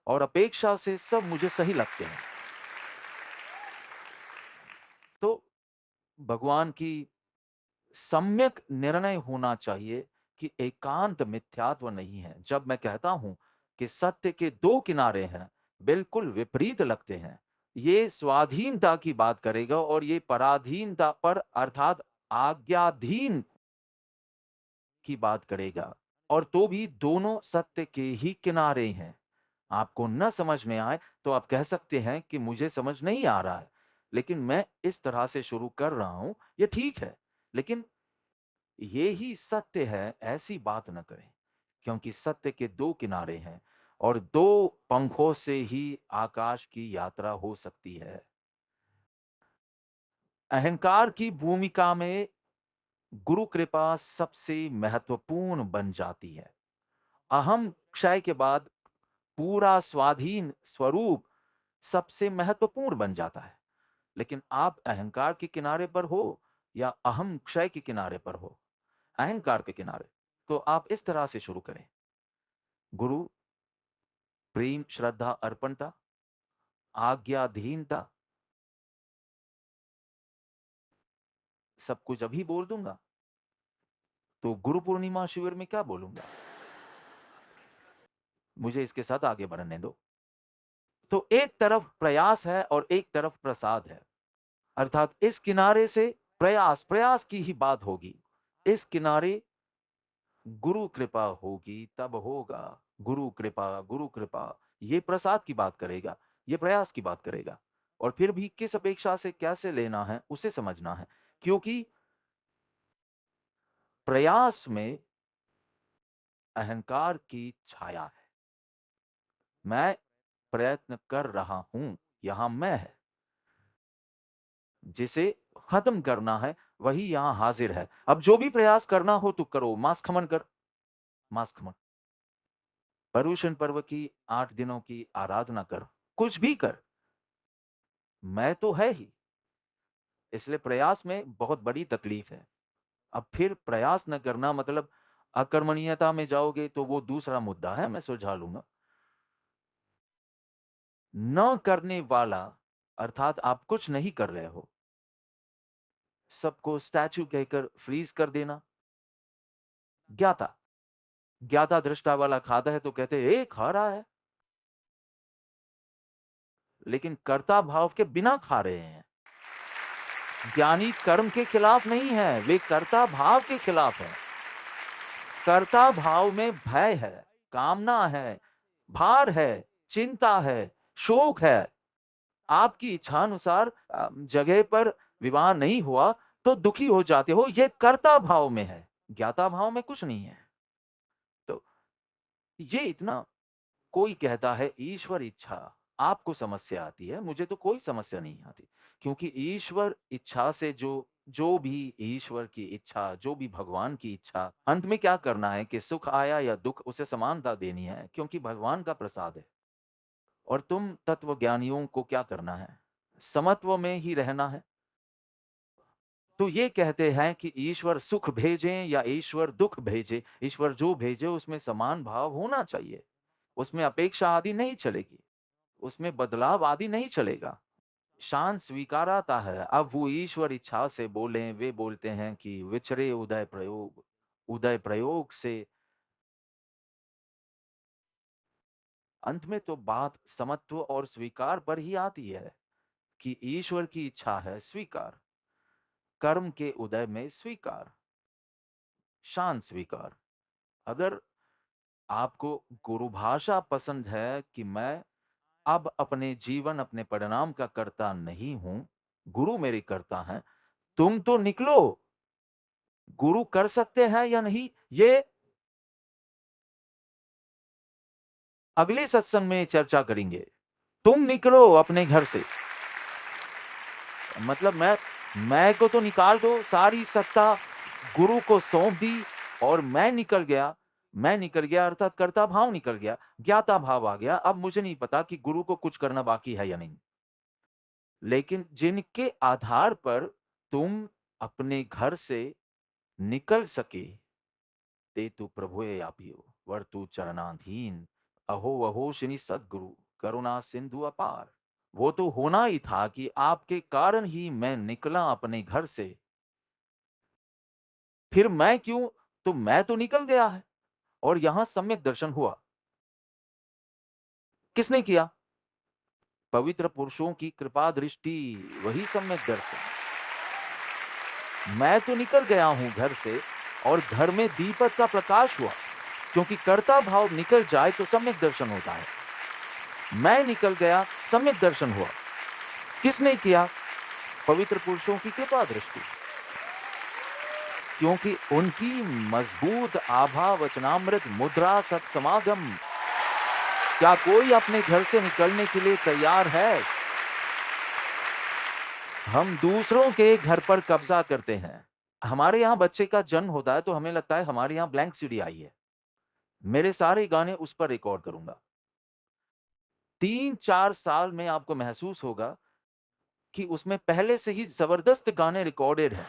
[SPEAKER 1] और अपेक्षा से सब मुझे सही लगते हैं। तो भगवान की सम्यक निर्णय होना चाहिए कि एकांत मिथ्यात्व नहीं है। जब मैं कहता हूं कि सत्य के 2 किनारे हैं, बिल्कुल विपरीत लगते हैं, ये स्वाधीनता की बात करेगा और ये पराधीनता पर अर्थात आज्ञाधीन की बात करेगा। और तो भी दोनों सत्य के ही किनारे हैं। आपको न समझ में आए तो आप कह सकते हैं कि मुझे समझ नहीं आ रहा है, लेकिन मैं इस तरह से शुरू कर रहा हूँ, ये ठीक है। लेकिन ये ही सत्य है, ऐसी बात न करें, क्योंकि सत्य के 2 किनारे हैं और 2 पंखों से ही आकाश की यात्रा हो सकती है। अहंकार की भूमिका में गुरु कृपा सबसे महत्वपूर्ण बन जाती है। अहम क्षय के बाद पूरा स्वाधीन स्वरूप सबसे महत्वपूर्ण बन जाता है। लेकिन आप अहंकार के किनारे पर हो या अहम क्षय के किनारे पर हो, अहंकार के किनारे, तो आप इस तरह से शुरू करें। गुरु, प्रेम, श्रद्धा, अर्पणता, आज्ञाधीनता, सब कुछ अभी बोल दूंगा। तो गुरु पूर्णिमा शिविर में क्या बोलूंगा? मुझे इसके साथ आगे बढ़ने दो। तो एक तरफ प्रयास है और एक तरफ प्रसाद है। अर्थात इस किनारे से प्रयास की ही बात होगी। इस किनारे गुरु कृपा होगी तब होगा। गुरु कृपा, ये प्रसाद की बात करेगा, ये प्रयास की बात करेगा। और फिर भी किस अपेक्षा से कैसे लेना है उसे समझना है, क्योंकि प्रयास में अहंकार की छाया है। मैं प्रयत्न कर रहा हूं, यहां मैं है। जिसे खत्म करना है वही यहां हाजिर है। अब जो भी प्रयास करना हो तो करो, मास खमन कर, मास खमन। पर्युषण पर्व की 8 दिनों की आराधना कर, कुछ भी कर, मैं तो है ही। इसलिए प्रयास में बहुत बड़ी तकलीफ है। अब फिर प्रयास न करना मतलब अकर्मण्यता में जाओगे तो वो दूसरा मुद्दा है, मैं सुलझा लूंगा। न करने वाला अर्थात आप कुछ नहीं कर रहे हो, सबको स्टैच्यू कहकर फ्रीज कर देना। ज्ञाता, ज्ञाता दृष्टा वाला खाता है तो कहते ए खा रहा है, लेकिन कर्ता भाव के बिना खा रहे हैं। ज्ञानी कर्म के खिलाफ नहीं है, वे कर्ता भाव के खिलाफ है। कर्ता भाव में भय है, कामना है, भार है, चिंता है, शोक है। आपकी इच्छानुसार जगह पर विवाह नहीं हुआ तो दुखी हो जाते हो, ये कर्ता भाव में है, ज्ञाता भाव में कुछ नहीं है। तो ये इतना, कोई कहता है ईश्वर इच्छा, आपको समस्या आती है, मुझे तो कोई समस्या नहीं आती, क्योंकि ईश्वर इच्छा से जो जो भी ईश्वर की इच्छा, जो भी भगवान की इच्छा, अंत में क्या करना है कि सुख आया या दुख, उसे समानता देनी है, क्योंकि भगवान का प्रसाद है। और तुम तत्वज्ञानियों को क्या करना है? समत्व में ही रहना है। तो ये कहते हैं कि ईश्वर सुख भेजें या ईश्वर दुख भेजे, ईश्वर जो भेजे उसमें समान भाव होना चाहिए, उसमें अपेक्षा आदि नहीं चलेगी, उसमें बदलाव आदि नहीं चलेगा। शांत स्वीकार आता है। अब वो ईश्वर इच्छा से बोले, वे बोलते हैं कि विचरे उदय प्रयोग, उदय प्रयोग से अंत में तो बात समत्व और स्वीकार पर ही आती है कि ईश्वर की इच्छा है स्वीकार, कर्म के उदय में स्वीकार, शांत स्वीकार। अगर आपको गुरु भाषा पसंद है कि मैं अब अपने जीवन अपने परिणाम का कर्ता नहीं हूं, गुरु मेरे कर्ता हैं, तुम तो निकलो। गुरु कर सकते हैं या नहीं, ये अगले सत्संग में चर्चा करेंगे। तुम निकलो अपने घर से, मतलब मैं को तो निकाल दो, सारी सत्ता गुरु को सौंप दी और मैं निकल गया अर्थात कर्ता भाव निकल गया, ज्ञाता भाव आ गया। अब मुझे नहीं पता कि गुरु को कुछ करना बाकी है या नहीं। लेकिन जिनके आधार पर तुम अपने घर से निकल सके, ते तु प्रभुए आपियो वर्तु चरणाधीन, अहो अहो शनि सद्गुरु करुणा सिंधु अपार। वो तो होना ही था कि आपके कारण ही मैं निकला अपने घर से। फिर मैं क्यों? तो मैं तो निकल गया है और यहां सम्यक दर्शन हुआ। किसने किया? पवित्र पुरुषों की कृपा दृष्टि, वही सम्यक दर्शन। मैं तो निकल गया हूं घर से और घर में दीपक का प्रकाश हुआ, क्योंकि कर्ता भाव निकल जाए तो सम्यक दर्शन होता है। मैं निकल गया, सम्यक दर्शन हुआ। किसने किया? पवित्र पुरुषों की कृपा दृष्टि। क्योंकि उनकी मजबूत आभा वचनामृत मुद्रा सत्समागम। क्या कोई अपने घर से निकलने के लिए तैयार है? हम दूसरों के घर पर कब्जा करते हैं। हमारे यहाँ बच्चे का जन्म होता है तो हमें लगता है हमारे यहाँ ब्लैंक सीडी आई है। मेरे सारे गाने उस पर रिकॉर्ड करूँगा। 3-4 साल में आपको महसूस होगा कि उसमें पहले से ही ज़बरदस्त गाने रिकॉर्डेड हैं,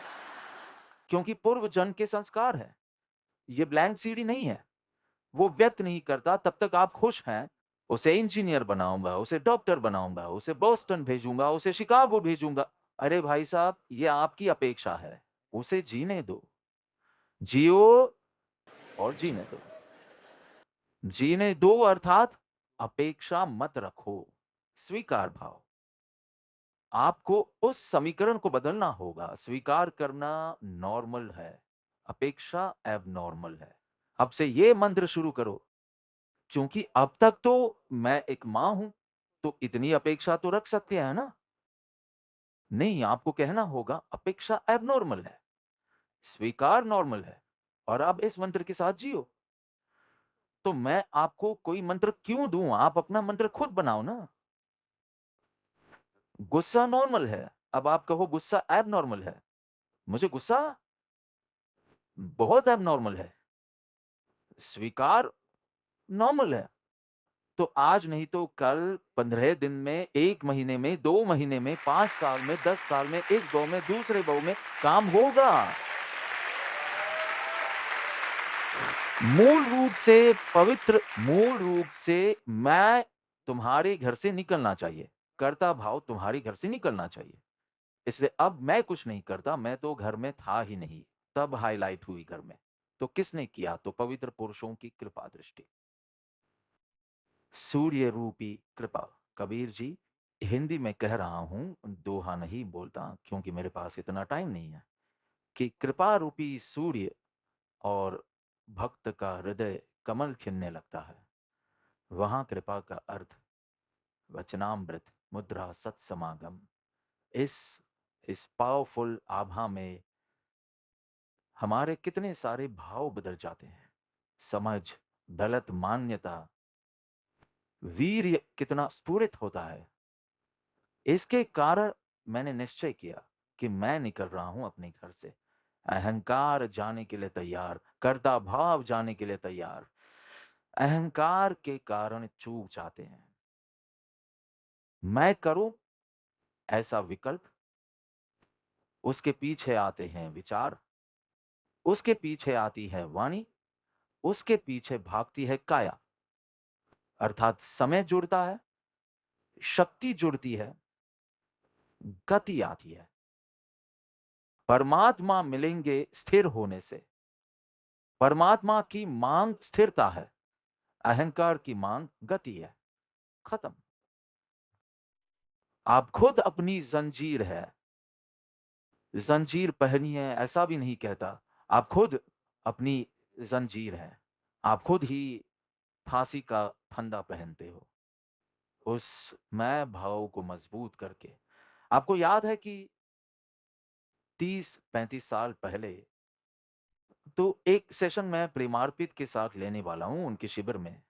[SPEAKER 1] क्योंकि पूर्व जन्म के संस्कार हैं। ये ब्लैंक सीडी नहीं है। वो व्यक्त नहीं करता तब तक आप खुश हैं। उसे इंजीनियर बनाऊँगा, उसे डॉक्टर बनाऊँगा, उसे बोस्टन भेजूँगा, उसे शिकागो भेजूँगा। अरे भाई साहब, ये आपकी अपेक्षा है। उसे जीने दो। जियो और जीने दो। जीने दो अर्थात अपेक्षा मत रखो। स्वीकार भाव। आपको उस समीकरण को बदलना होगा। स्वीकार करना नॉर्मल है, अपेक्षा एबनॉर्मल है। अब से ये मंत्र शुरू करो, क्योंकि अब तक तो मैं एक माँ हूँ, तो इतनी अपेक्षा तो रख सकते हैं ना? नहीं, आपको कहना होगा अपेक्षा एबनॉर्मल है, स्वीकार नॉर्मल है और अब इस मंत्र के साथ जियो। तो मैं आपको कोई मंत्र क्यों दूँ? आप अपना मंत्र खुद बनाओ ना। गुस्सा नॉर्मल है, अब आप कहो गुस्सा एबनॉर्मल है। मुझे गुस्सा बहुत एबनॉर्मल है, स्वीकार नॉर्मल है। तो आज नहीं तो कल, 15 दिन में, 1 महीने में, 2 महीने में, 5 साल में, 10 साल में, इस गौ में, दूसरे गौ में काम होगा। मूल रूप से पवित्र, मूल रूप से मैं तुम्हारे घर से निकलना चाहिए। कर्ता भाव तुम्हारे घर से निकलना चाहिए। इसलिए अब मैं कुछ नहीं करता, मैं तो घर में था ही नहीं, तब हाइलाइट हुई घर में। तो किसने किया? तो पवित्र पुरुषों की कृपा दृष्टि। सूर्य रूपी कृपा। कबीर जी, हिंदी में कह रहा हूँ, दोहा नहीं बोलता क्योंकि मेरे पास इतना टाइम नहीं है, कि कृपा रूपी सूर्य और भक्त का हृदय कमल खिलने लगता है। वहाँ कृपा का अर्थ वचनामृत, मुद्रा, सत्समागम। इस इस पावरफुल आभा में हमारे कितने सारे भाव बदल जाते हैं। समझ, दलित मान्यता, वीर्य कितना स्फुरित होता है। इसके कारण मैंने निश्चय किया कि मैं निकल रहा हूं अपने घर से। अहंकार जाने के लिए तैयार, कर्ता भाव जाने के लिए तैयार। अहंकार के कारण चूक जाते हैं। मैं करूं ऐसा विकल्प, उसके पीछे आते हैं विचार, उसके पीछे आती है वाणी, उसके पीछे भागती है काया। अर्थात समय जुड़ता है, शक्ति जुड़ती है, गति आती है। परमात्मा मिलेंगे स्थिर होने से। परमात्मा की मांग स्थिरता है, अहंकार की मांग गति है। खत्म। आप खुद अपनी जंजीर है। जंजीर पहनी है ऐसा भी नहीं कहता। आप खुद अपनी जंजीर है। आप खुद ही फांसी का फंदा पहनते हो। उस मैं भाव को मजबूत करके। आपको याद है कि 30-35 साल पहले तो एक सेशन मैं प्रेमार्पित के साथ लेने वाला हूं उनके शिविर में।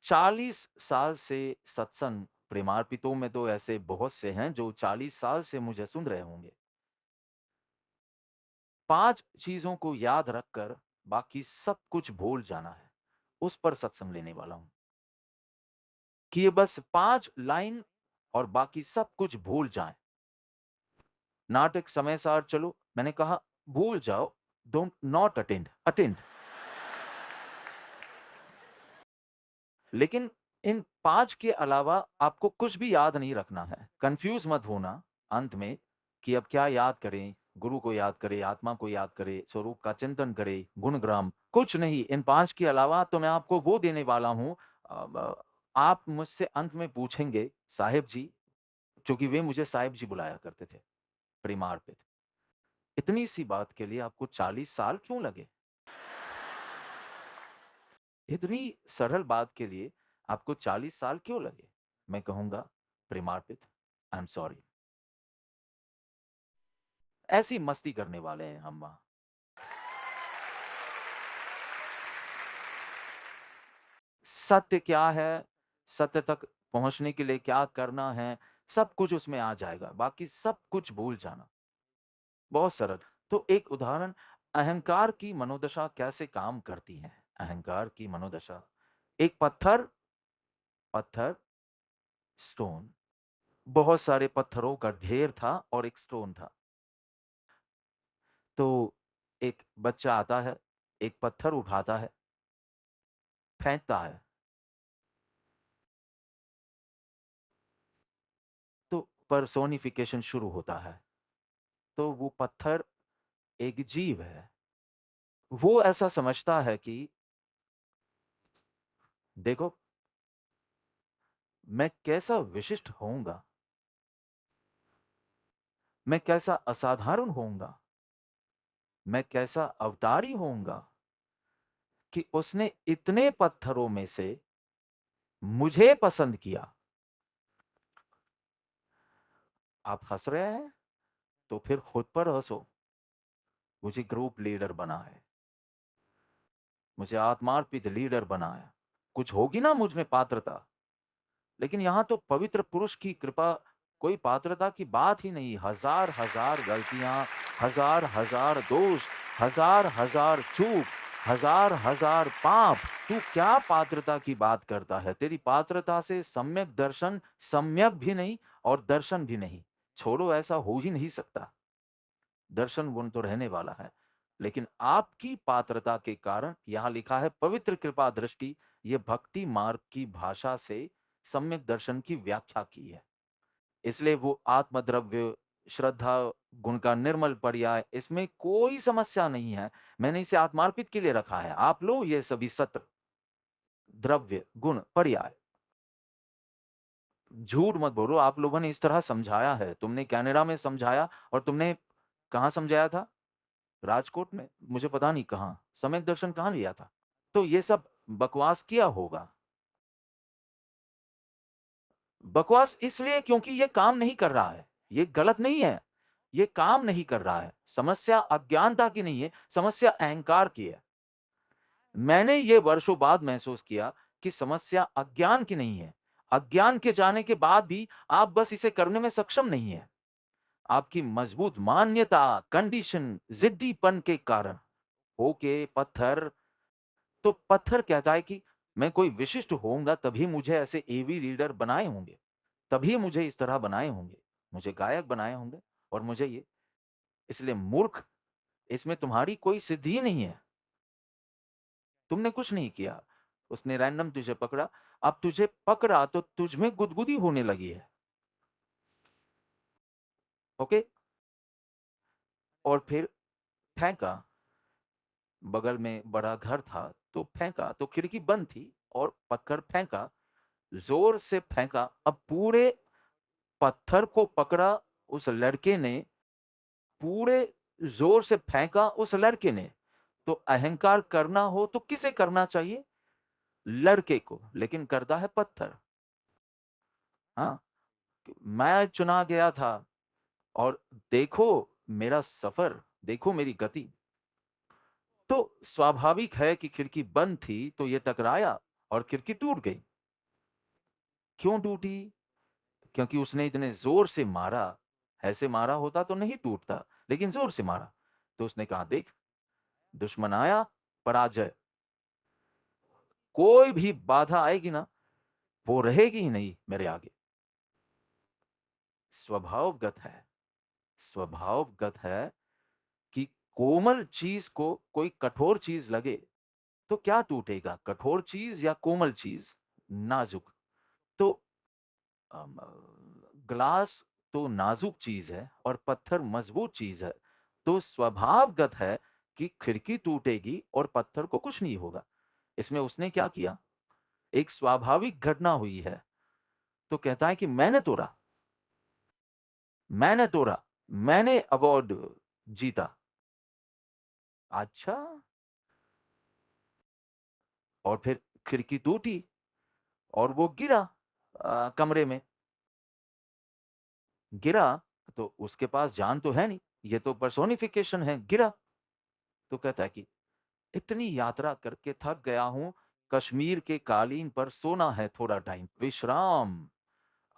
[SPEAKER 1] 40 साल से सत्संग, प्रेमार्पितों में तो ऐसे बहुत से हैं जो 40 साल से मुझे सुन रहे होंगे। 5 चीजों को याद रखकर बाकी सब कुछ भूल जाना है। उस पर सत्संग लेने वाला हूं कि ये बस 5 लाइन और बाकी सब कुछ भूल जाएं। नाटक समय सार चलो, मैंने कहा भूल जाओ, डोंट नॉट अटेंड, अटेंड। लेकिन इन 5 के अलावा आपको कुछ भी याद नहीं रखना है। कंफ्यूज मत होना अंत में कि अब क्या याद करें, गुरु को याद करें, आत्मा को याद करें, स्वरूप का चिंतन करें, गुणग्राम, कुछ नहीं। इन 5 के अलावा तो मैं आपको वो देने वाला हूँ। आप मुझसे अंत में पूछेंगे, साहिब जी, क्योंकि वे मुझे साहिब जी बुलाया करते थे, प्रेमार्पित। इतनी सी बात के लिए आपको 40 साल क्यों लगे? इतनी सरल बात के लिए आपको 40 साल क्यों लगे? मैं कहूंगा प्रेमार्पित, आई एम सॉरी। ऐसी मस्ती करने वाले हैं हम वहां। सत्य क्या है, सत्य तक पहुंचने के लिए क्या करना है, सब कुछ उसमें आ जाएगा, बाकी सब कुछ भूल जाना। बहुत सरल। तो एक उदाहरण, अहंकार की मनोदशा कैसे काम करती है। अहंकार की मनोदशा, एक पत्थर, पत्थर, स्टोन, बहुत सारे पत्थरों का ढेर था और एक स्टोन था। तो एक बच्चा आता है, एक पत्थर उठाता है, फेंकता है, तो पर्सोनिफिकेशन शुरू होता है। तो वो पत्थर एक जीव है। वो ऐसा समझता है कि देखो, मैं कैसा विशिष्ट होऊंगा, मैं कैसा असाधारण होऊंगा, मैं कैसा अवतारी होऊंगा कि उसने इतने पत्थरों में से मुझे पसंद किया। आप हंस रहे हैं तो फिर खुद पर हंसो। मुझे ग्रुप लीडर बना है, मुझे आत्मार्पित लीडर बनाया, कुछ होगी ना मुझ में पात्रता। लेकिन यहां तो पवित्र पुरुष की कृपा, कोई पात्रता की बात ही नहीं। हजार हजार गलतियां, हजार हजार दोष, हजार हजार चूक, हजार हजार पाप। तू क्या पात्रता की बात करता है? तेरी पात्रता से सम्यक दर्शन, सम्यक भी नहीं और दर्शन भी नहीं। छोड़ो, ऐसा हो ही नहीं सकता। दर्शन गुण तो रहने वाला है, लेकिन आपकी पात्रता के कारण, यहां लिखा है पवित्र कृपा दृष्टि, ये भक्ति मार्ग की भाषा से सम्यक दर्शन की व्याख्या की है। इसलिए वो आत्मद्रव्य, श्रद्धा, गुण का निर्मल पर्याय, इसमें कोई समस्या नहीं है। मैंने इसे आत्मार्पित के लिए रखा है। आप लो ये सभी सत्र, द्रव्य, गुण, पर्याय। झूठ मत बोलो, आप लोगों ने इस तरह समझाया है। तुमने कनाडा में समझाया और तुमने कहां समझाया था? राजकोट में, मुझे पता नहीं कहां। सम्यक दर्शन कहां लिया था? तो ये सब बकवास किया होगा। बकवास इसलिए क्योंकि ये काम नहीं कर रहा है। ये गलत नहीं है, ये काम नहीं कर रहा है। समस्या अज्ञानता की नहीं है, समस्या अहंकार की है। मैंने ये वर्षों बाद महसूस किया कि समस्या अज्ञान की नहीं है। अज्ञान के जाने के बाद भी आप बस इसे करने में सक्षम नहीं है। आपकी मजबूत मान्यता, कंडीशन, जिद्दीपन के कारण। ओके, पत्थर, तो पत्थर कहता है कि मैं कोई विशिष्ट होऊंगा, तभी मुझे ऐसे एवी रीडर बनाए होंगे, तभी मुझे इस तरह बनाए होंगे, मुझे गायक बनाए होंगे, और मुझे ये। इसलिए मूर्ख, इसमें तुम्हारी कोई सिद्धि नहीं है। तुमने कुछ नहीं किया, उसने रैंडम तुझे पकड़ा। अब तुझे पकड़ा तो तुझ में गुदगुदी होने लगी है। ओके, और फिर फेंका। बगल में बड़ा घर था, तो फेंका, तो खिड़की बंद थी और पत्थर फेंका, जोर से फेंका। अब पूरे पत्थर को पकड़ा उस लड़के ने, पूरे जोर से फेंका उस लड़के ने। तो अहंकार करना हो तो किसे करना चाहिए? लड़के को, लेकिन करता है पत्थर। हाँ, मैं चुना गया था, और देखो मेरा सफर, देखो मेरी गति। तो स्वाभाविक है कि खिड़की बंद थी तो ये टकराया और खिड़की टूट गई। क्यों टूटी? क्योंकि उसने इतने जोर से मारा। ऐसे मारा होता तो नहीं टूटता, लेकिन जोर से मारा। तो उसने कहा, देख, दुश्मन आया, पराजय। कोई भी बाधा आएगी ना, वो रहेगी ही नहीं मेरे आगे। स्वभावगत है, स्वभावगत है कि कोमल चीज को कोई कठोर चीज लगे तो क्या टूटेगा? कठोर चीज या कोमल चीज? नाजुक। तो अम, ग्लास तो नाजुक चीज है और पत्थर मजबूत चीज है। तो स्वभावगत है कि खिड़की टूटेगी और पत्थर को कुछ नहीं होगा। इसमें उसने क्या किया? एक स्वाभाविक घटना हुई है। तो कहता है कि मैंने तोड़ा, मैंने तोड़ा, मैंने अवार्ड जीता। अच्छा, और फिर खिड़की टूटी और वो गिरा, कमरे में गिरा, तो उसके पास जान तो है नहीं, ये तो पर्सोनिफिकेशन है, गिरा। तो कहता है कि इतनी यात्रा करके थक गया हूं, कश्मीर के कालीन पर सोना है थोड़ा टाइम, विश्राम।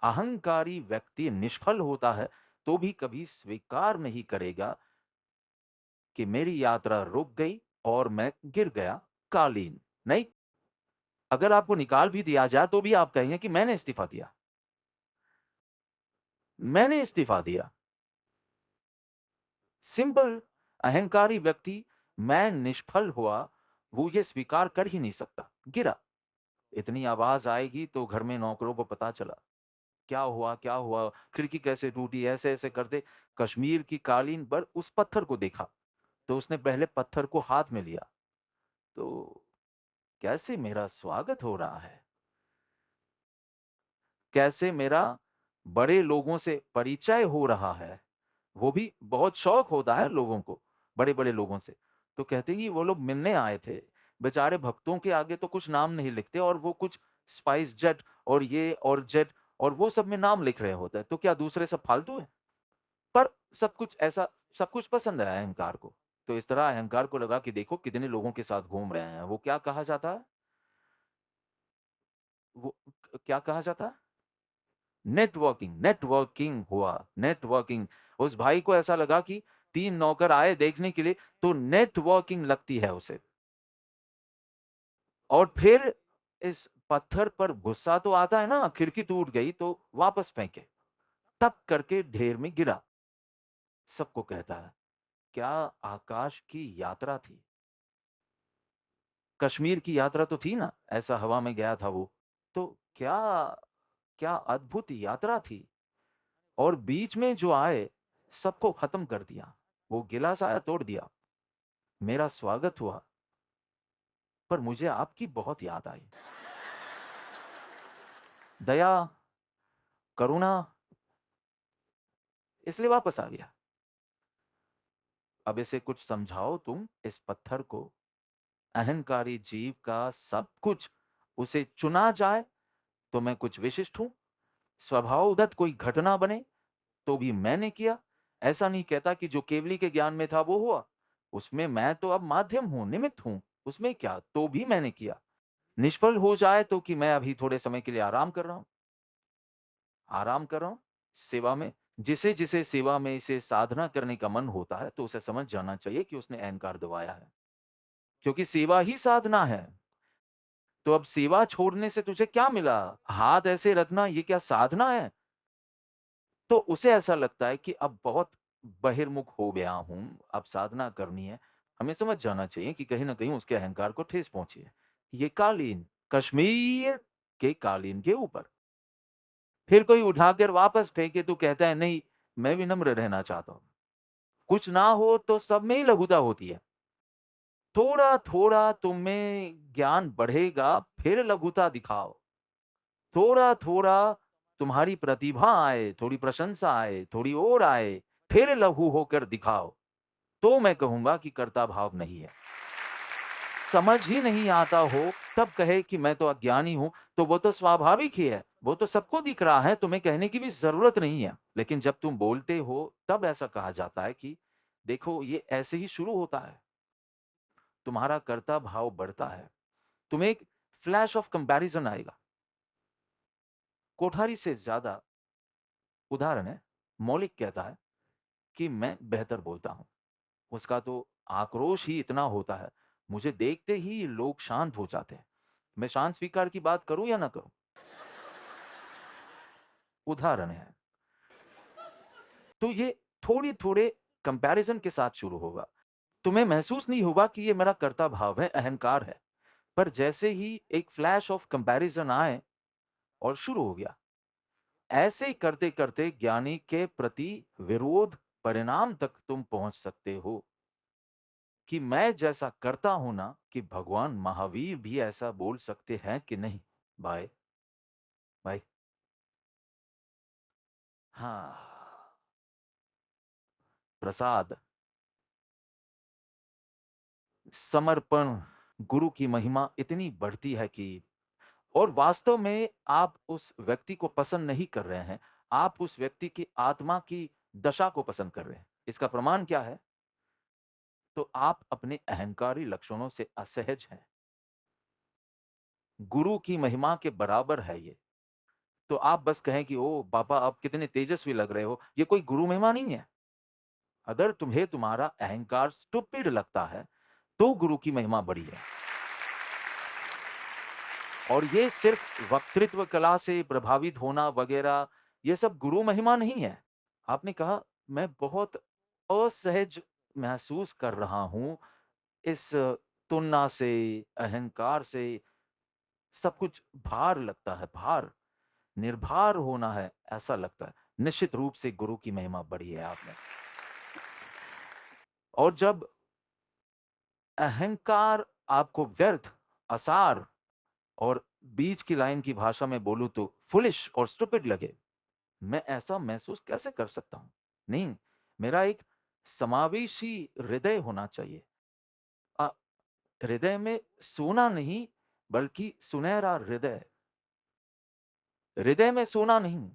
[SPEAKER 1] अहंकारी व्यक्ति निष्फल होता है तो भी कभी स्वीकार नहीं करेगा कि मेरी यात्रा रुक गई और मैं गिर गया कालीन। नहीं, अगर आपको निकाल भी दिया जाए तो भी आप कहेंगे कि मैंने इस्तीफा दिया, मैंने इस्तीफा दिया। सिंपल। अहंकारी व्यक्ति मैं निष्फल हुआ, वो ये स्वीकार कर ही नहीं सकता, गिरा। इतनी आवाज आएगी तो घर में नौकरों को पता चला, क्या हुआ क्या हुआ, खिड़की कैसे टूटी, ऐसे ऐसे करते कश्मीर की कालीन पर उस पत्थर को देखा। तो उसने पहले पत्थर को हाथ में लिया, तो कैसे मेरा स्वागत हो रहा है, कैसे मेरा बड़े लोगों से परिचय हो रहा है। वो भी बहुत शौक होता है लोगों को, बड़े बड़े लोगों से। तो कहते हैं कि वो लोग मिलने आए थे, बेचारे भक्तों के आगे तो कुछ नाम नहीं लिखते, और वो कुछ स्पाइस जेट और ये और जेट और वो सब में नाम लिख रहे होते हैं, तो क्या दूसरे सब फालतू है? पर सब कुछ ऐसा, सब कुछ पसंद है अहंकार को। तो इस तरह अहंकार को लगा कि देखो कितने लोगों के साथ घूम रहे हैं। वो क्या कहा जाता है, वो क्या कहा जाता है, नेटवर्किंग। नेटवर्किंग हुआ, नेटवर्किंग। उस भाई को ऐसा लगा कि 3 नौकर आए देखने के लिए, तो नेटवर्किंग लगती है उसे। और फिर इस पत्थर पर गुस्सा तो आता है ना, खिड़की टूट गई तो वापस फेंके, टप करके ढेर में गिरा। सबको कहता है, क्या आकाश की यात्रा थी, कश्मीर की यात्रा तो थी ना, ऐसा हवा में गया था वो। तो क्या, क्या अद्भुत यात्रा थी। और बीच में जो आए सबको खत्म कर दिया, वो गिलास आया तोड़ दिया, मेरा स्वागत हुआ, पर मुझे आपकी बहुत याद आई। दया, करुणा, इसलिए वापस आ गया। अब इसे कुछ समझाओ तुम इस पत्थर को, अहंकारी जीव का सब कुछ उसे चुना जाए तो मैं कुछ विशिष्ट हूं, स्वभाव उदत कोई घटना बने तो भी मैंने किया। ऐसा नहीं कहता कि जो केवली के ज्ञान में था वो हुआ, उसमें मैं तो अब माध्यम हूं, निमित्त हूं, उसमें क्या, तो भी मैंने किया। निष्फल हो जाए तो कि मैं अभी थोड़े समय के लिए आराम कर रहा हूं, आराम कर रहा हूं सेवा में। जिसे जिसे सेवा में इसे साधना करने का मन होता है तो उसे समझ जाना चाहिए कि उसने अहंकार दबाया है, क्योंकि सेवा ही साधना है। तो अब सेवा छोड़ने से तुझे क्या मिला, हाथ ऐसे रखना ये क्या साधना है? तो उसे ऐसा लगता है कि अब बहुत बहिर्मुख हो गया हूं, अब साधना करनी है। हमें समझ जाना चाहिए कि कहीं ना कहीं उसके अहंकार को ठेस पहुंची है। ये कालीन, कश्मीर के कालीन के ऊपर फिर कोई उठाकर वापस फेंके तो कहता है नहीं, मैं विनम्र रहना चाहता हूं। कुछ ना हो तो सब में ही लघुता होती है। थोड़ा थोड़ा तुम में ज्ञान बढ़ेगा फिर लघुता दिखाओ। थोड़ा थोड़ा तुम्हारी प्रतिभा आए, थोड़ी प्रशंसा आए, थोड़ी और आए, फिर लघु होकर दिखाओ, तो मैं कहूंगा कि कर्ता भाव नहीं है। समझ ही नहीं आता हो तब कहे कि मैं तो अज्ञानी हूं, तो वो तो स्वाभाविक ही है, वो तो सबको दिख रहा है, तुम्हें कहने की भी जरूरत नहीं है। लेकिन जब तुम बोलते हो तब ऐसा कहा जाता है कि देखो ये ऐसे ही शुरू होता है, तुम्हारा कर्ता भाव बढ़ता है, तुम्हें एक फ्लैश ऑफ कंपैरिजन आएगा। कोठारी से ज्यादा उदाहरण है, मौलिक कहता है कि मैं बेहतर बोलता हूं, उसका तो आक्रोश ही इतना होता है, मुझे देखते ही लोग शांत हो जाते हैं। मैं शांत स्वीकार की बात करूं या ना करूं, उदाहरण है। तो ये थोड़ी थोड़े कंपैरिजन के साथ शुरू होगा। तुम्हें महसूस नहीं होगा कि ये मेरा कर्ता भाव है, अहंकार है। पर जैसे ही एक फ्लैश ऑफ कंपैरिजन आए और शुरू हो गया, ऐसे ही करते करते ज्ञानी के प्रति विरोध परिणाम तक तुम पहुंच सकते हो कि मैं जैसा करता हूं ना, कि भगवान महावीर भी ऐसा बोल सकते हैं कि नहीं। भाई, भाई, हाँ, प्रसाद, समर्पण, गुरु की महिमा इतनी बढ़ती है कि और वास्तव में आप उस व्यक्ति को पसंद नहीं कर रहे हैं, आप उस व्यक्ति की आत्मा की दशा को पसंद कर रहे हैं। इसका प्रमाण क्या है? तो आप अपने अहंकारी लक्षणों से असहज हैं। गुरु की महिमा के बराबर है ये। तो आप बस कहें कि ओह! पापा आप कितने तेजस्वी लग रहे हो, ये कोई गुरु महिमा नहीं है। अगर तुम्हें तुम्हारा अहंकार स्टुपिड लगता है, तो गुरु की महिमा बड़ी है। और ये सिर्फ वक्तृत्व कला से प्रभावित होना वगैरह, ये सब गुरु महिमा नहीं है। आपने कहा, मैं बहुत असहज महसूस कर रहा हूँ इस तुलना से, अहंकार से, सब कुछ भार लगता है, भार, निर्भर होना है, ऐसा लगता है। निश्चित रूप से गुरु की महिमा बड़ी है आप में। और जब अहंकार आपको व्यर्थ, असार और बीच की लाइन की भाषा में बोलूँ तो फूलिश और स्टूपिड लगे, मैं ऐसा महसूस कैसे कर सकता हूँ? नहीं, मेरा एक समावेशी हृदय होना चाहिए। अ, हृदय में सोना नहीं, बल्कि सुनहरा हृदय। हृदय में सोना नहीं,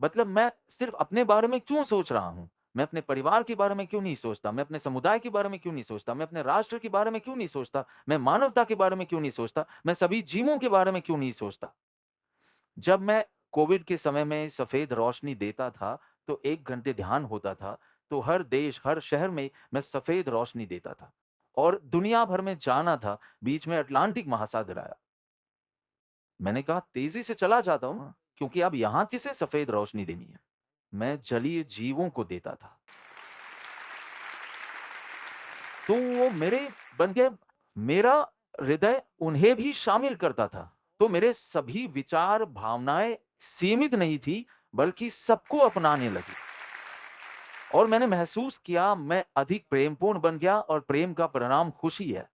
[SPEAKER 1] मतलब मैं सिर्फ़ अपने बारे में क्यों सोच रहा हूँ? मैं अपने परिवार के बारे में क्यों नहीं सोचता? मैं अपने समुदाय के बारे में क्यों नहीं सोचता? मैं अपने राष्ट्र के बारे में क्यों नहीं सोचता? मैं मानवता के बारे में क्यों नहीं सोचता? मैं सभी जीवों के बारे में क्यों नहीं सोचता? जब मैं कोविड के समय में सफ़ेद रोशनी देता था, तो 1 घंटे ध्यान होता था, तो हर देश, हर शहर में मैं सफ़ेद रोशनी देता था और दुनिया भर में जाना था, बीच में अटलांटिक महासागर आया। मैंने कहा तेज़ी से चला जाता हूँ ना, क्योंकि अब यहाँ किसे सफ़ेद रोशनी देनी है? मैं जलीय जीवों को देता था। तो वो मेरे बन गए, मेरा हृदय उन्हें भी शामिल करता था। तो मेरे सभी विचार, भावनाएँ सीमित नहीं थी, बल्कि सबको अपनाने लगी। और मैंने महसूस किया मैं अधिक प्रेमपूर्ण बन गया और प्रेम का परिणाम खुशी है।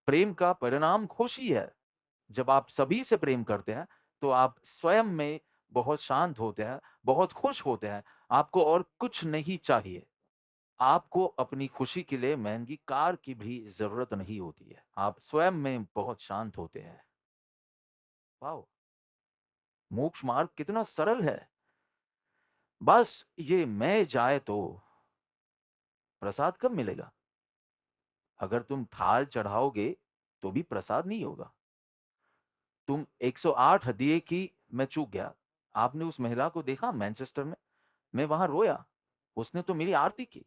[SPEAKER 1] प्रेम का परिणाम खुशी है। जब आप सभी से प्रेम करते हैं, तो आप स्वयं में बहुत शांत होते हैं, बहुत खुश होते हैं। आपको और कुछ नहीं चाहिए। आपको अपनी खुशी के लिए महँगी कार की भी ज़रूरत नहीं होती है। आप स्वयं में बहुत शांत होते हैं। वाओ! मोक्ष मार्ग कितना सरल है। बस ये मैं जाए तो प्रसाद कब मिलेगा? अगर तुम थाल चढ़ाओगे, तो भी प्रसाद नहीं होगा। तुम 108 दिए की मैं चूक गया। आपने उस महिला को देखा मैनचेस्टर में? मैं वहाँ रोया। उसने तो मेरी आरती की,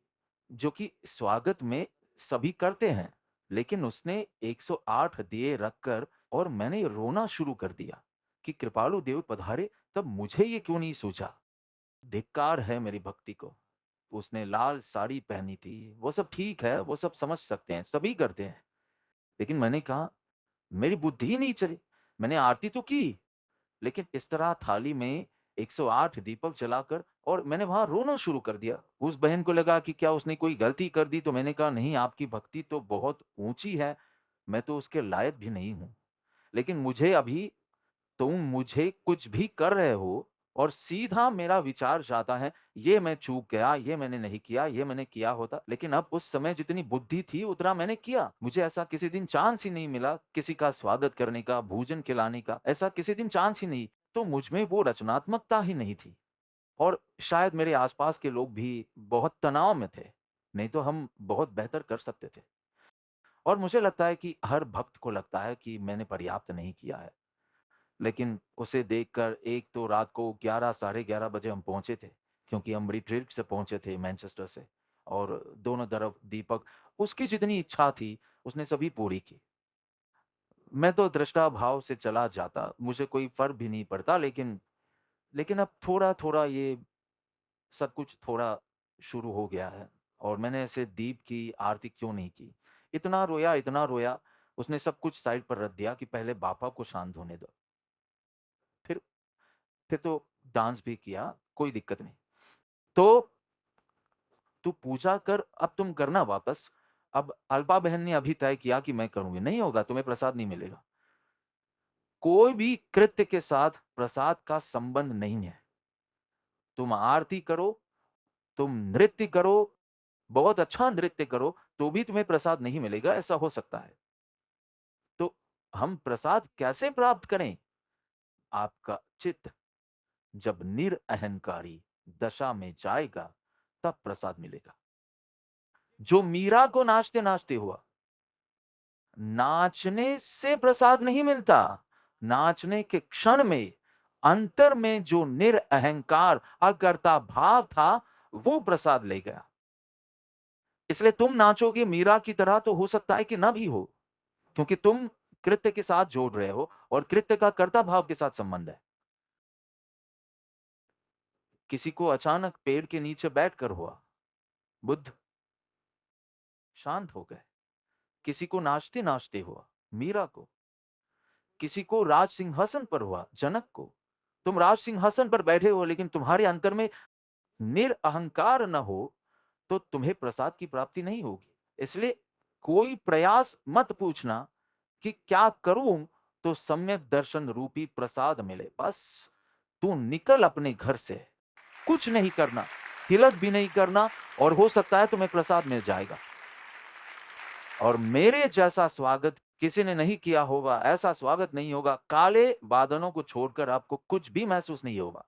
[SPEAKER 1] जो कि स्वागत में सभी करते हैं। लेकिन उसने 108 दिए रखकर और मैंने रोना शुरू कर दिया कि कृपालु देव पधारे, तब मुझे ये क्यों नहीं सूझा? धिक्कार है मेरी भक्ति को। उसने लाल साड़ी पहनी थी, वो सब ठीक है, वो सब समझ सकते हैं, सभी करते हैं। लेकिन मैंने कहा, मेरी बुद्धि ही नहीं चली। मैंने आरती तो की, लेकिन इस तरह थाली में 108 दीपक जलाकर और मैंने वहाँ रोना शुरू कर दिया। उस बहन को लगा कि क्या उसने कोई गलती कर दी, तो मैंने कहा नहीं, आपकी भक्ति तो बहुत ऊँची है, मैं तो उसके लायक भी नहीं हूँ। लेकिन मुझे अभी, तुम मुझे कुछ भी कर रहे हो और सीधा मेरा विचार जाता है, ये मैं चूक गया, ये मैंने नहीं किया, ये मैंने किया होता। लेकिन अब उस समय जितनी बुद्धि थी उतना मैंने किया। मुझे ऐसा किसी दिन चांस ही नहीं मिला किसी का स्वागत करने का, भोजन खिलाने का, ऐसा किसी दिन चांस ही नहीं। तो मुझ में वो रचनात्मकता ही नहीं थी और शायद मेरे आस-पास के लोग भी बहुत तनाव में थे, नहीं तो हम बहुत बेहतर कर सकते थे। और मुझे लगता है कि हर भक्त को लगता है कि मैंने पर्याप्त नहीं किया है। लेकिन उसे देखकर एक तो रात को 11 साढ़े 11 बजे हम पहुँचे थे, क्योंकि हम रिट्रीट से पहुँचे थे मैनचेस्टर से और दोनों तरफ दीपक, उसकी जितनी इच्छा थी, उसने सभी पूरी की। मैं तो दृष्टा भाव से चला जाता, मुझे कोई फ़र्क भी नहीं पड़ता, लेकिन अब थोड़ा-थोड़ा ये सब कुछ थोड़ा शुरू हो गया है और मैंने ऐसे दीप की आरती क्यों नहीं की। इतना रोया, उसने सब कुछ साइड पर रख दिया कि पहले बापा को शांत होने दो। फिर तो डांस भी किया, कोई दिक्कत नहीं। तो तू पूजा कर, अब तुम करना वापस। अब अल्पा बहन ने अभी तय किया कि मैं करूँगी, नहीं होगा, तुम्हें प्रसाद नहीं मिलेगा। कोई भी कृत्य के साथ प्रसाद का संबंध नहीं है। तुम आरती करो, तुम नृत्य करो, बहुत अच्छा नृत्य करो, तो भी तुम्हें प्रसाद नहीं मिलेगा, ऐसा हो सकता है। तो हम प्रसाद कैसे प्राप्त करें? आपका चित्त जब निरअहंकारी दशा में जाएगा, तब प्रसाद मिलेगा। जो मीरा को नाचते नाचते हुआ, नाचने से प्रसाद नहीं मिलता। नाचने के क्षण में अंतर में जो निरअहंकार अकर्ता भाव था, वो प्रसाद ले गया। इसलिए तुम नाचोगे मीरा की तरह तो हो सकता है कि ना भी हो, क्योंकि तुम कृत्य के साथ जोड़ रहे हो और कृत्य का कर्ता भाव के साथ संबंध है। किसी को अचानक पेड़ के नीचे बैठकर हुआ, बुद्ध शांत हो गए। किसी को नाचते नाचते हुआ, मीरा को। किसी को राज सिंहासन पर हुआ, जनक को। तुम राज सिंहासन पर बैठे हो, लेकिन तुम्हारे अंतर में निरअहंकार न हो, तो तुम्हें प्रसाद की प्राप्ति नहीं होगी। इसलिए कोई प्रयास मत पूछना कि क्या करूं तो सम्यक दर्शन रूपी प्रसाद मिले। बस तू निकल अपने घर से, कुछ नहीं करना, तिलक भी नहीं करना, और हो सकता है तुम्हें प्रसाद मिल जाएगा। और मेरे जैसा स्वागत किसी ने नहीं किया होगा, ऐसा स्वागत नहीं होगा। काले बादलों को छोड़कर आपको कुछ भी महसूस नहीं होगा।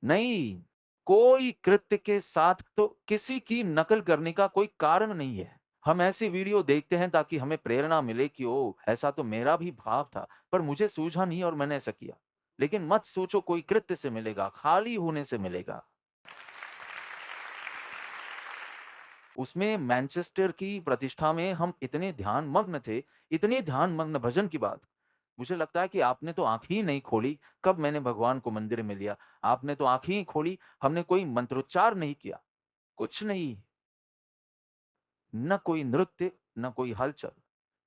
[SPEAKER 1] नहीं, कोई कृत्य के साथ तो किसी की नकल करने का कोई कारण नहीं है। हम ऐसी वीडियो देखते हैं ताकि हमें प्रेरणा मिले कि ओ, ऐसा तो मेरा भी भाव था, पर मुझे सूझा नहीं और मैंने ऐसा किया। लेकिन मत सोचो कोई कृत्य से मिलेगा, खाली होने से मिलेगा। उसमें मैनचेस्टर की प्रतिष्ठा में हम इतने ध्यान मग्न थे, इतने ध्यान मग्न भजन की बात। मुझे लगता है कि आपने तो आँख ही नहीं खोली, कब मैंने भगवान को मंदिर में लिया। आपने तो आँख ही खोली, हमने कोई मंत्रोच्चार नहीं किया, कुछ नहीं। न कोई नृत्य, न कोई हलचल,